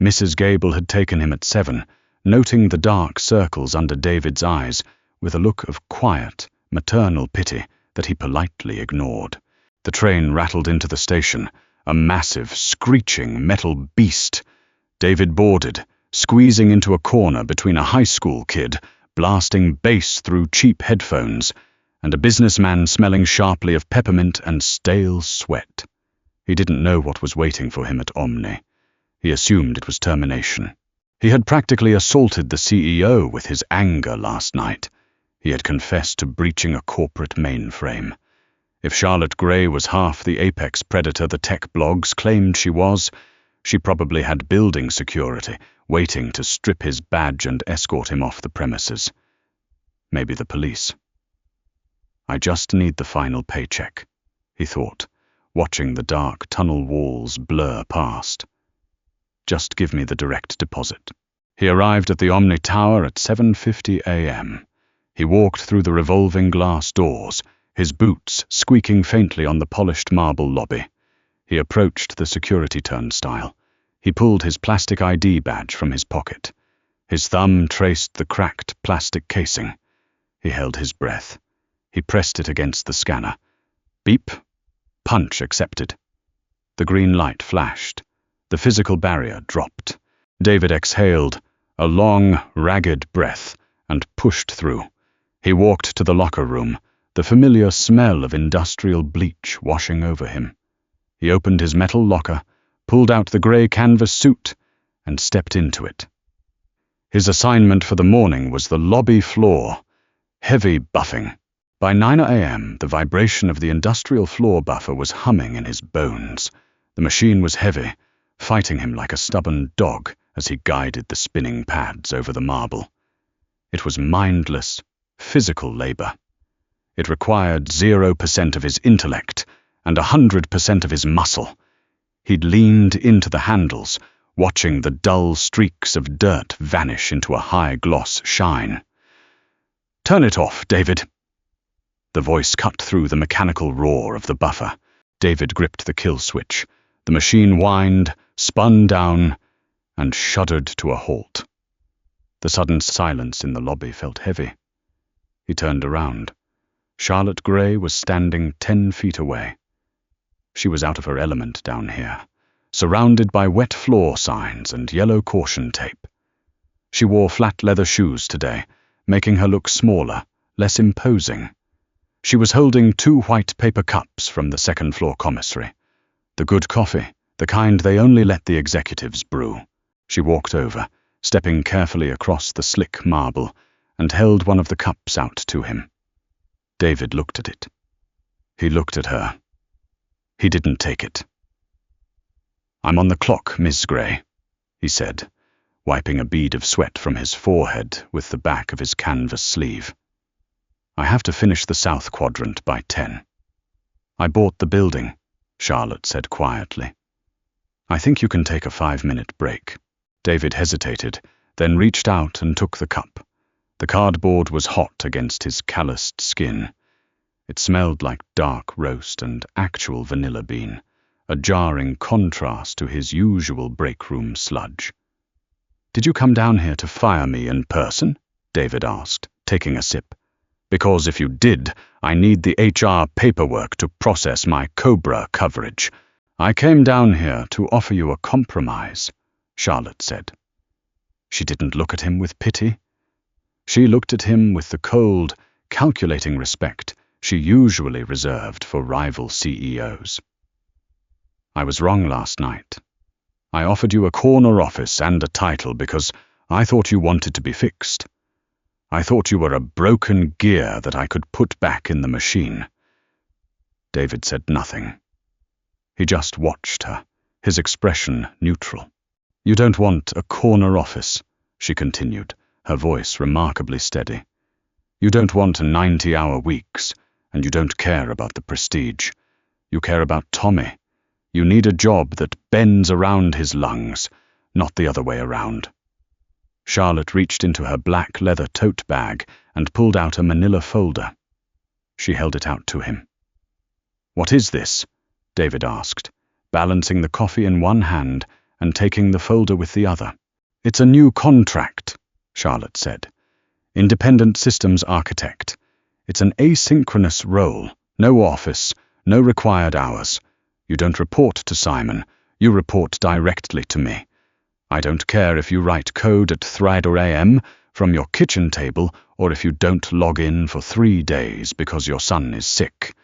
Mrs. Gable had taken him at 7, noting the dark circles under David's eyes with a look of quiet, maternal pity that he politely ignored. The train rattled into the station, a massive, screeching metal beast. David boarded, squeezing into a corner between a high school kid, blasting bass through cheap headphones, and a businessman smelling sharply of peppermint and stale sweat. He didn't know what was waiting for him at Omni. He assumed it was termination. He had practically assaulted the CEO with his anger last night. He had confessed to breaching a corporate mainframe. If Charlotte Gray was half the apex predator the tech blogs claimed she was, she probably had building security waiting to strip his badge and escort him off the premises. Maybe the police. I just need the final paycheck, he thought, watching the dark tunnel walls blur past. Just give me the direct deposit. He arrived at the Omni Tower at 7:50 a.m. He walked through the revolving glass doors, his boots squeaking faintly on the polished marble lobby. He approached the security turnstile. He pulled his plastic ID badge from his pocket. His thumb traced the cracked plastic casing. He held his breath. He pressed it against the scanner. Beep. Punch accepted. The green light flashed. The physical barrier dropped. David exhaled, a long, ragged breath, and pushed through. He walked to the locker room, the familiar smell of industrial bleach washing over him. He opened his metal locker, pulled out the grey canvas suit, and stepped into it. His assignment for the morning was the lobby floor, heavy buffing. By 9 a.m., the vibration of the industrial floor buffer was humming in his bones. The machine was heavy, fighting him like a stubborn dog as he guided the spinning pads over the marble. It was mindless, physical labor. It required 0% of his intellect and 100% of his muscle. He'd leaned into the handles, watching the dull streaks of dirt vanish into a high-gloss shine. "Turn it off, David." The voice cut through the mechanical roar of the buffer. David gripped the kill switch. The machine whined, spun down, and shuddered to a halt. The sudden silence in the lobby felt heavy. He turned around. Charlotte Gray was standing 10 feet away. She was out of her element down here, surrounded by wet floor signs and yellow caution tape. She wore flat leather shoes today, making her look smaller, less imposing. She was holding 2 white paper cups from the second-floor commissary. The good coffee, the kind they only let the executives brew. She walked over, stepping carefully across the slick marble, and held one of the cups out to him. David looked at it. He looked at her. He didn't take it. "I'm on the clock, Miss Gray," he said, wiping a bead of sweat from his forehead with the back of his canvas sleeve. "I have to finish the south quadrant by 10. "I bought the building," Charlotte said quietly. "I think you can take a 5-minute break." David hesitated, then reached out and took the cup. The cardboard was hot against his calloused skin. It smelled like dark roast and actual vanilla bean, a jarring contrast to his usual break-room sludge. "Did you come down here to fire me in person?" David asked, taking a sip. "Because if you did, I need the HR paperwork to process my Cobra coverage. I came down here to offer you a compromise," Charlotte said. She didn't look at him with pity. She looked at him with the cold, calculating respect she usually reserved for rival CEOs. "I was wrong last night. I offered you a corner office and a title because I thought you wanted to be fixed. I thought you were a broken gear that I could put back in the machine." David said nothing. He just watched her, his expression neutral. "You don't want a corner office," she continued, her voice remarkably steady. "You don't want 90-hour weeks, and you don't care about the prestige. You care about Tommy. You need a job that bends around his lungs, not the other way around." Charlotte reached into her black leather tote bag and pulled out a manila folder. She held it out to him. "What is this?" David asked, balancing the coffee in one hand and taking the folder with the other. "It's a new contract," Charlotte said. "Independent systems architect. It's an asynchronous role, no office, no required hours. You don't report to Simon, you report directly to me. I don't care if you write code at 3 a.m. from your kitchen table or if you don't log in for 3 days because your son is sick.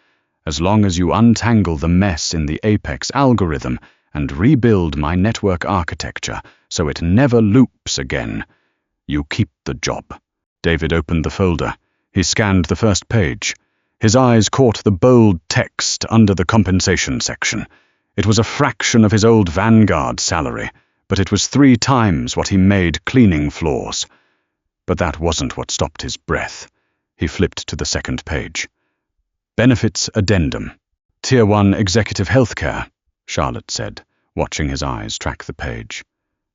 As long as you untangle the mess in the Apex algorithm and rebuild my network architecture so it never loops again, you keep the job." David opened the folder. He scanned the first page. His eyes caught the bold text under the compensation section. It was a fraction of his old Vanguard salary, but it was 3 times what he made cleaning floors. But that wasn't what stopped his breath. He flipped to the second page. "Benefits Addendum. Tier 1 Executive Healthcare," Charlotte said, watching his eyes track the page.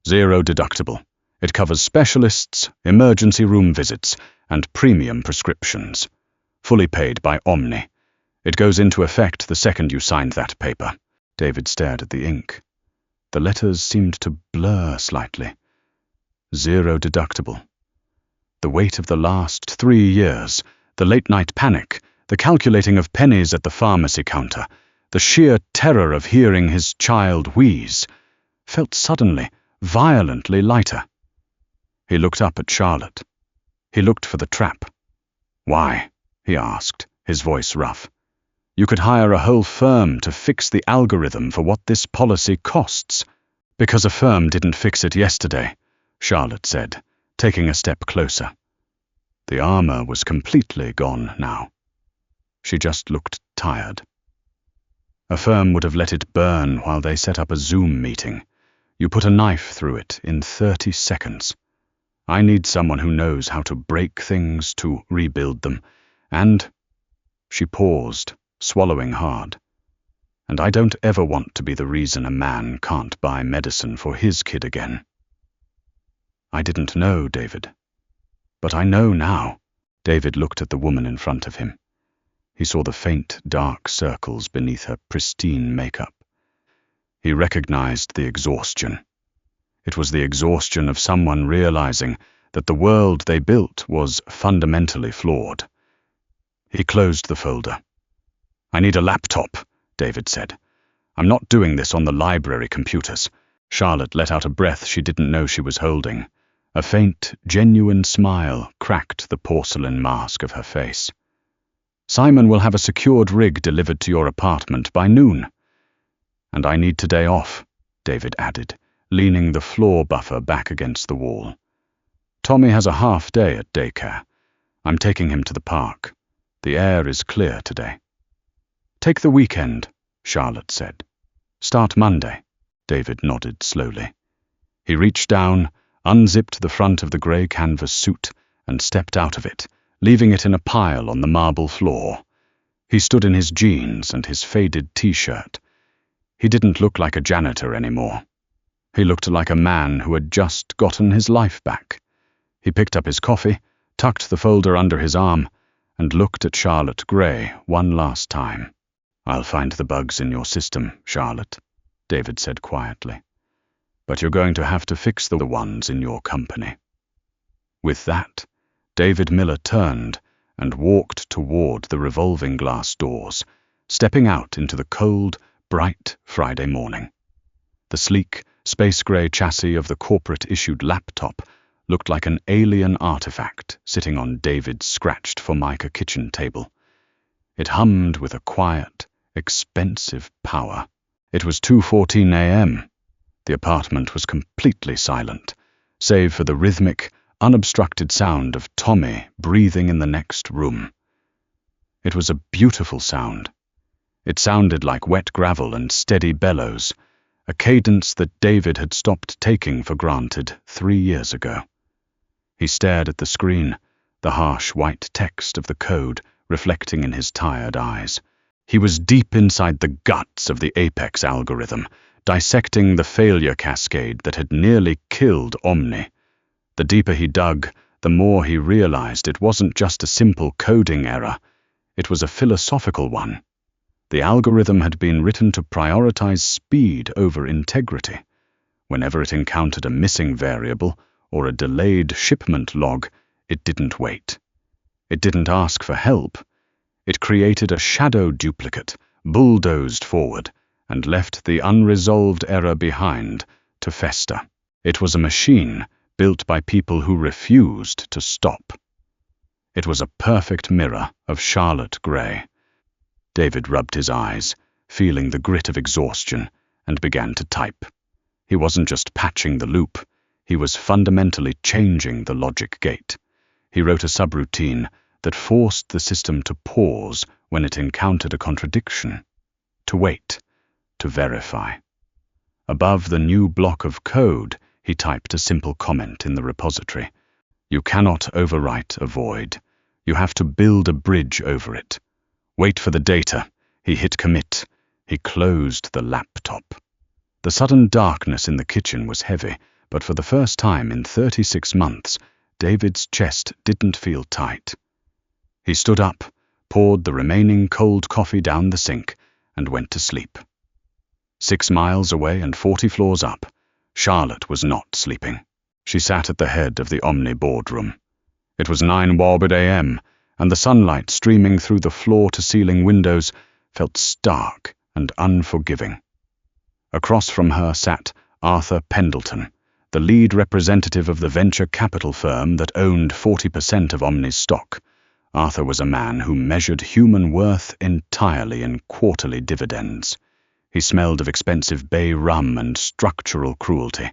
"0 deductible. It covers specialists, emergency room visits, and premium prescriptions. Fully paid by Omni. It goes into effect the second you signed that paper." David stared at the ink. The letters seemed to blur slightly. 0 deductible. The weight of the last 3 years, the late-night panic, the calculating of pennies at the pharmacy counter, the sheer terror of hearing his child wheeze, felt suddenly, violently lighter. He looked up at Charlotte. He looked for the trap. "Why?" he asked, his voice rough. "You could hire a whole firm to fix the algorithm for what this policy costs." "Because a firm didn't fix it yesterday," Charlotte said, taking a step closer. The armor was completely gone now. She just looked tired. "A firm would have let it burn while they set up a Zoom meeting. You put a knife through it in 30 seconds. I need someone who knows how to break things to rebuild them, and—" She paused, swallowing hard. "And I don't ever want to be the reason a man can't buy medicine for his kid again." "I didn't know, David. But I know now." David looked at the woman in front of him. He saw the faint, dark circles beneath her pristine makeup. He recognized the exhaustion. It was the exhaustion of someone realizing that the world they built was fundamentally flawed. He closed the folder. "I need a laptop," David said. "I'm not doing this on the library computers." Charlotte let out a breath she didn't know she was holding. A faint, genuine smile cracked the porcelain mask of her face. "Simon will have a secured rig delivered to your apartment by noon." "And I need today off," David added, leaning the floor buffer back against the wall. "Tommy has a half day at daycare. I'm taking him to the park. The air is clear today." "Take the weekend," Charlotte said. "Start Monday." David nodded slowly. He reached down, unzipped the front of the grey canvas suit, and stepped out of it, leaving it in a pile on the marble floor. He stood in his jeans and his faded t-shirt. He didn't look like a janitor anymore. He looked like a man who had just gotten his life back. He picked up his coffee, tucked the folder under his arm, and looked at Charlotte Gray one last time. "I'll find the bugs in your system, Charlotte," David said quietly. "But you're going to have to fix the ones in your company." With that, David Miller turned and walked toward the revolving glass doors, stepping out into the cold, bright Friday morning. The sleek, space-gray chassis of the corporate-issued laptop looked like an alien artifact sitting on David's scratched Formica kitchen table. It hummed with a quiet, expensive power. It was 2:14 a.m. The apartment was completely silent, save for the rhythmic, unobstructed sound of Tommy breathing in the next room. It was a beautiful sound. It sounded like wet gravel and steady bellows, a cadence that David had stopped taking for granted 3 years ago. He stared at the screen, the harsh white text of the code reflecting in his tired eyes. He was deep inside the guts of the Apex algorithm, dissecting the failure cascade that had nearly killed Omni. The deeper he dug, the more he realized it wasn't just a simple coding error. It was a philosophical one. The algorithm had been written to prioritize speed over integrity. Whenever it encountered a missing variable or a delayed shipment log, it didn't wait. It didn't ask for help. It created a shadow duplicate, bulldozed forward, and left the unresolved error behind to fester. It was a machine built by people who refused to stop. It was a perfect mirror of Charlotte Gray. David rubbed his eyes, feeling the grit of exhaustion, and began to type. He wasn't just patching the loop, he was fundamentally changing the logic gate. He wrote a subroutine that forced the system to pause when it encountered a contradiction, to wait, to verify. Above the new block of code, he typed a simple comment in the repository. "You cannot overwrite a void. You have to build a bridge over it. Wait for the data." He hit commit. He closed the laptop. The sudden darkness in the kitchen was heavy, but for the first time in 36 months, David's chest didn't feel tight. He stood up, poured the remaining cold coffee down the sink, and went to sleep. 6 miles away and 40 floors up, Charlotte was not sleeping. She sat at the head of the Omni boardroom. It was 9 Warbid a.m., and the sunlight streaming through the floor-to-ceiling windows felt stark and unforgiving. Across from her sat Arthur Pendleton, the lead representative of the venture capital firm that owned 40% of Omni's stock. Arthur was a man who measured human worth entirely in quarterly dividends. He smelled of expensive bay rum and structural cruelty.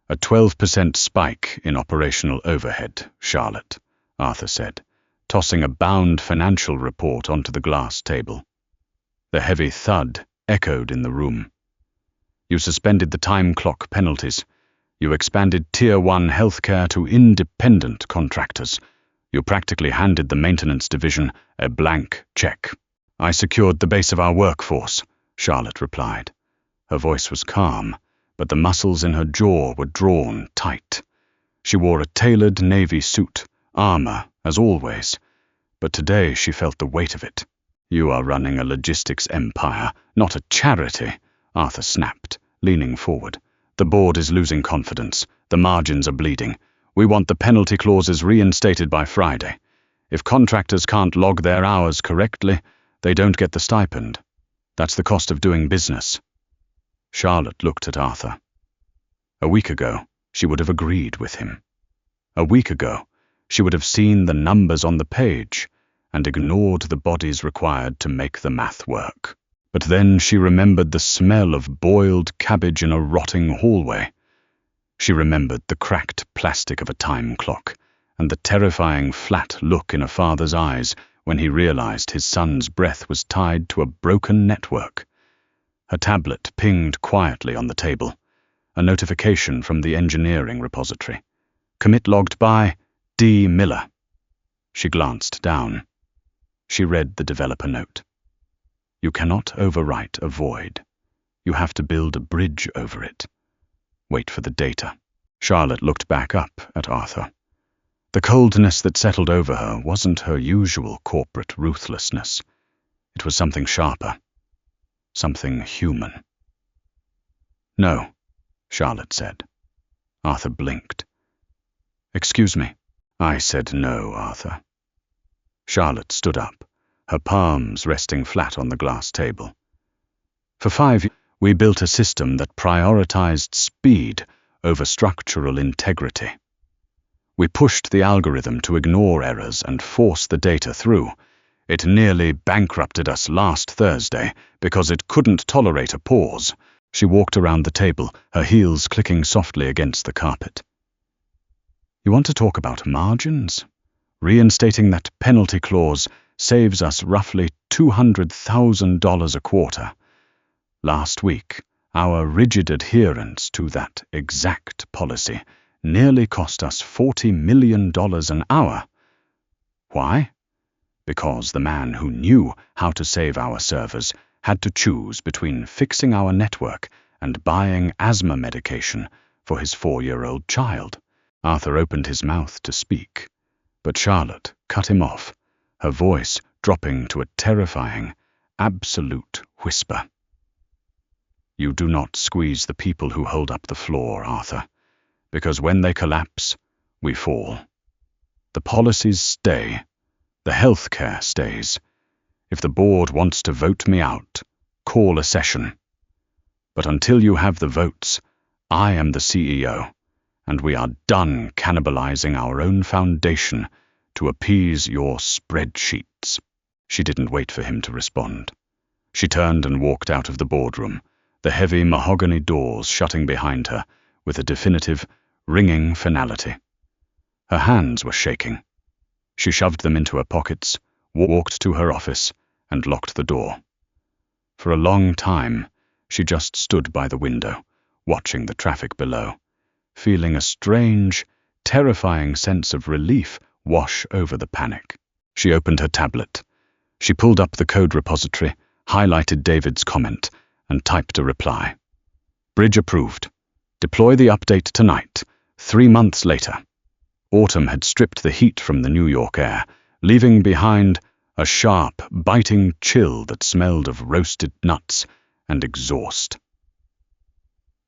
"A 12% spike in operational overhead, Charlotte," Arthur said, tossing a bound financial report onto the glass table. The heavy thud echoed in the room. "You suspended the time clock penalties. You expanded Tier 1 healthcare to independent contractors. You practically handed the maintenance division a blank check." "I secured the base of our workforce," Charlotte replied. Her voice was calm, but the muscles in her jaw were drawn tight. She wore a tailored navy suit, armor, as always, but today she felt the weight of it. You are running a logistics empire, not a charity, Arthur snapped, leaning forward. The board is losing confidence. The margins are bleeding. We want the penalty clauses reinstated by Friday. If contractors can't log their hours correctly, they don't get the stipend. That's the cost of doing business. Charlotte looked at Arthur. A week ago, she would have agreed with him. A week ago, she would have seen the numbers on the page and ignored the bodies required to make the math work. But then she remembered the smell of boiled cabbage in a rotting hallway. She remembered the cracked plastic of a time clock and the terrifying flat look in a father's eyes when he realized his son's breath was tied to a broken network. Her tablet pinged quietly on the table, a notification from the engineering repository. Commit logged by D. Miller. She glanced down. She read the developer note. You cannot overwrite a void. You have to build a bridge over it. Wait for the data. Charlotte looked back up at Arthur. The coldness that settled over her wasn't her usual corporate ruthlessness. It was something sharper. Something human. No, Charlotte said. Arthur blinked. Excuse me. I said no, Arthur. Charlotte stood up, her palms resting flat on the glass table. For 5 years, we built a system that prioritized speed over structural integrity. We pushed the algorithm to ignore errors and force the data through. It nearly bankrupted us last Thursday because it couldn't tolerate a pause. She walked around the table, her heels clicking softly against the carpet. You want to talk about margins? Reinstating that penalty clause saves us roughly $200,000 a quarter. Last week, our rigid adherence to that exact policy nearly cost us $40 million an hour. Why? Because the man who knew how to save our servers had to choose between fixing our network and buying asthma medication for his 4-year-old child. Arthur opened his mouth to speak, but Charlotte cut him off, her voice dropping to a terrifying, absolute whisper. You do not squeeze the people who hold up the floor, Arthur, because when they collapse, we fall. The policies stay. The healthcare stays. If the board wants to vote me out, call a session. But until you have the votes, I am the CEO, and we are done cannibalizing our own foundation to appease your spreadsheets. She didn't wait for him to respond. She turned and walked out of the boardroom, the heavy mahogany doors shutting behind her with a definitive, ringing finality. Her hands were shaking. She shoved them into her pockets, walked to her office, and locked the door. For a long time, she just stood by the window, watching the traffic below, feeling a strange, terrifying sense of relief wash over the panic. She opened her tablet. She pulled up the code repository, highlighted David's comment, and typed a reply. Bridge approved. Deploy the update tonight, 3 months later. Autumn had stripped the heat from the New York air, leaving behind a sharp, biting chill that smelled of roasted nuts and exhaust.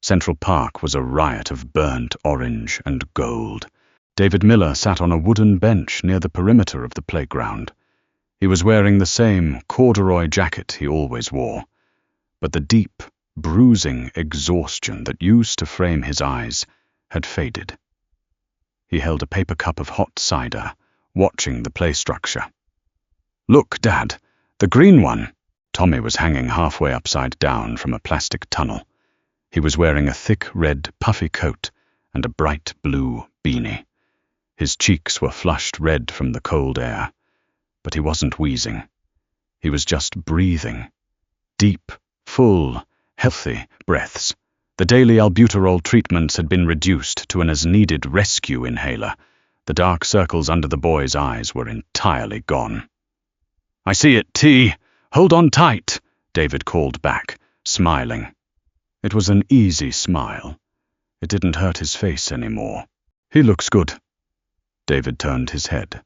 Central Park was a riot of burnt orange and gold. David Miller sat on a wooden bench near the perimeter of the playground. He was wearing the same corduroy jacket he always wore, but the deep, bruising exhaustion that used to frame his eyes had faded. He held a paper cup of hot cider, watching the play structure. Look, Dad, the green one. Tommy was hanging halfway upside down from a plastic tunnel. He was wearing a thick red puffy coat and a bright blue beanie. His cheeks were flushed red from the cold air, but he wasn't wheezing. He was just breathing. Deep, full, healthy breaths. The daily albuterol treatments had been reduced to an as-needed rescue inhaler. The dark circles under the boy's eyes were entirely gone. I see it, T. Hold on tight, David called back, smiling. It was an easy smile. It didn't hurt his face anymore. He looks good. David turned his head.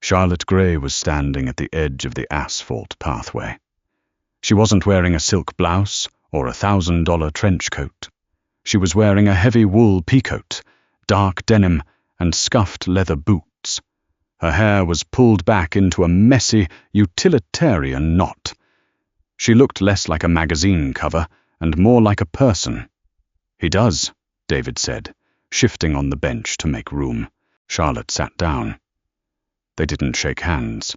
Charlotte Gray was standing at the edge of the asphalt pathway. She wasn't wearing a silk blouse or $1,000 trench coat. She was wearing a heavy wool peacoat, dark denim, and scuffed leather boots. Her hair was pulled back into a messy, utilitarian knot. She looked less like a magazine cover and more like a person. "He does," David said, shifting on the bench to make room. Charlotte sat down. They didn't shake hands.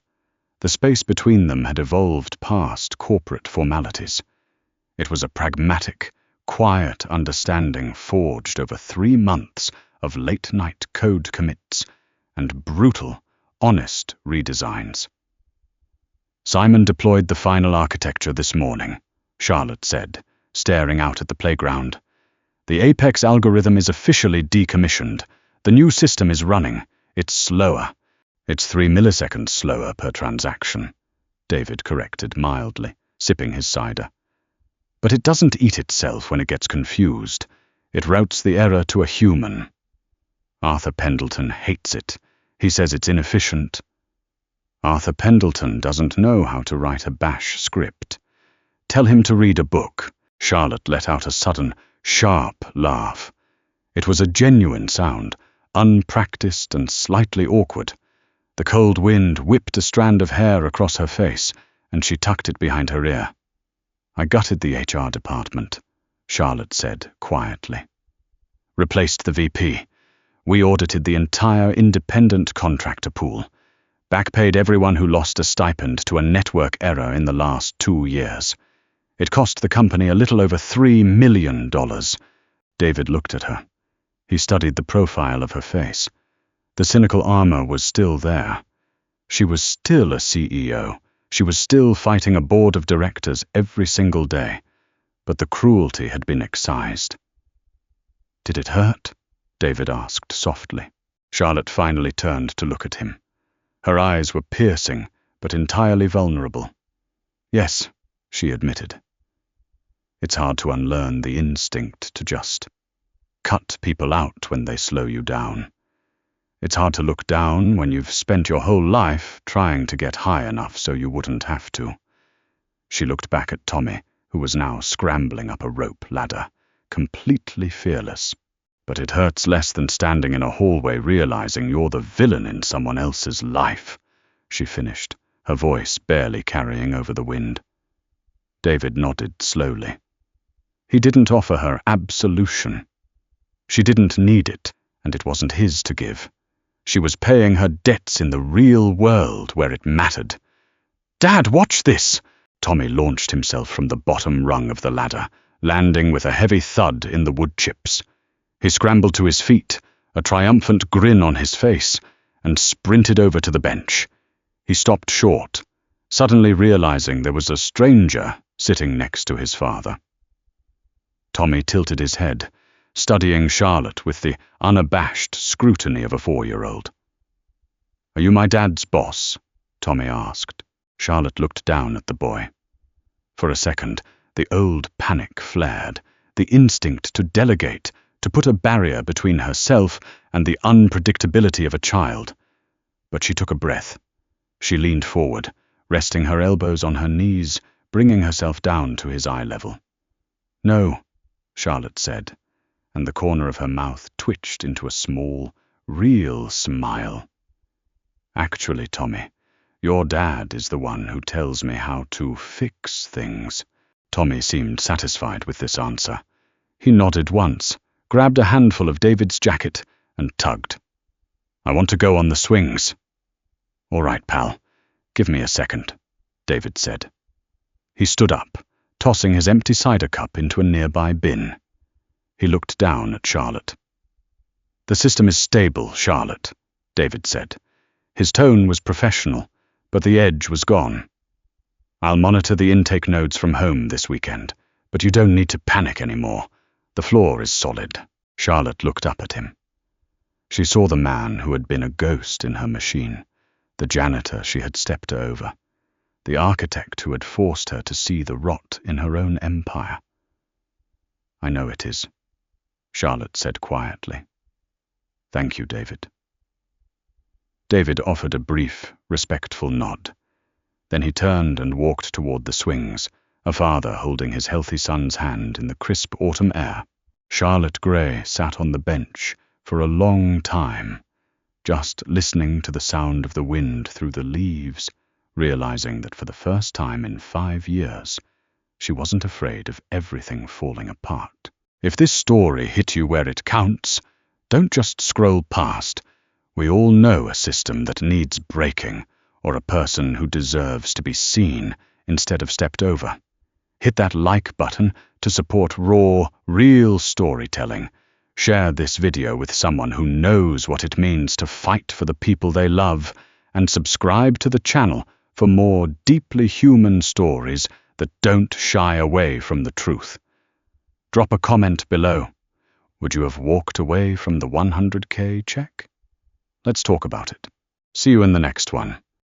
The space between them had evolved past corporate formalities. It was a pragmatic, quiet understanding forged over 3 months of late-night code commits and brutal, honest redesigns. "Simon deployed the final architecture this morning," Charlotte said, staring out at the playground. "The Apex algorithm is officially decommissioned. The new system is running. It's slower. It's 3 milliseconds slower per transaction," David corrected mildly, sipping his cider. "But it doesn't eat itself when it gets confused. It routes the error to a human. Arthur Pendleton hates it. He says it's inefficient." "Arthur Pendleton doesn't know how to write a bash script. Tell him to read a book." Charlotte let out a sudden, sharp laugh. It was a genuine sound, unpracticed and slightly awkward. The cold wind whipped a strand of hair across her face, and she tucked it behind her ear. "I gutted the HR department," Charlotte said quietly. "Replaced the VP. We audited the entire independent contractor pool. Backpaid everyone who lost a stipend to a network error in the last 2 years. It cost the company a little over $3 million. David looked at her. He studied the profile of her face. The cynical armor was still there. She was still a CEO. She was still fighting a board of directors every single day. But the cruelty had been excised. "Did it hurt?" David asked softly. Charlotte finally turned to look at him. Her eyes were piercing, but entirely vulnerable. "Yes," she admitted. It's hard to unlearn the instinct to just cut people out when they slow you down. It's hard to look down when you've spent your whole life trying to get high enough so you wouldn't have to." She looked back at Tommy, who was now scrambling up a rope ladder, completely fearless. "But it hurts less than standing in a hallway realizing you're the villain in someone else's life," she finished, her voice barely carrying over the wind. David nodded slowly. He didn't offer her absolution. She didn't need it, and it wasn't his to give. She was paying her debts in the real world where it mattered. "Dad, watch this!" Tommy launched himself from the bottom rung of the ladder, landing with a heavy thud in the wood chips. He scrambled to his feet, a triumphant grin on his face, and sprinted over to the bench. He stopped short, suddenly realizing there was a stranger sitting next to his father. Tommy tilted his head, studying Charlotte with the unabashed scrutiny of a 4-year-old. "Are you my dad's boss?" Tommy asked. Charlotte looked down at the boy. For a second, the old panic flared, the instinct to delegate, to put a barrier between herself and the unpredictability of a child. But she took a breath. She leaned forward, resting her elbows on her knees, bringing herself down to his eye level. "No," Charlotte said, and the corner of her mouth twitched into a small, real smile. "Actually, Tommy, your dad is the one who tells me how to fix things." Tommy seemed satisfied with this answer. He nodded once, grabbed a handful of David's jacket, and tugged. "I want to go on the swings." "All right, pal. Give me a second," David said. He stood up, tossing his empty cider cup into a nearby bin. He looked down at Charlotte. "The system is stable, Charlotte," David said. His tone was professional, but the edge was gone. "I'll monitor the intake nodes from home this weekend, but you don't need to panic anymore. The floor is solid." Charlotte looked up at him. She saw the man who had been a ghost in her machine, the janitor she had stepped over, the architect who had forced her to see the rot in her own empire. "I know it is," Charlotte said quietly. "Thank you, David." David offered a brief, respectful nod. Then he turned and walked toward the swings, a father holding his healthy son's hand in the crisp autumn air. Charlotte Gray sat on the bench for a long time, just listening to the sound of the wind through the leaves, realizing that for the first time in 5 years, she wasn't afraid of everything falling apart. If this story hit you where it counts, don't just scroll past. We all know a system that needs breaking, or a person who deserves to be seen instead of stepped over. Hit that like button to support raw, real storytelling. Share this video with someone who knows what it means to fight for the people they love, and subscribe to the channel for more deeply human stories that don't shy away from the truth. Drop a comment below. Would you have walked away from the 100K check? Let's talk about it. See you in the next one.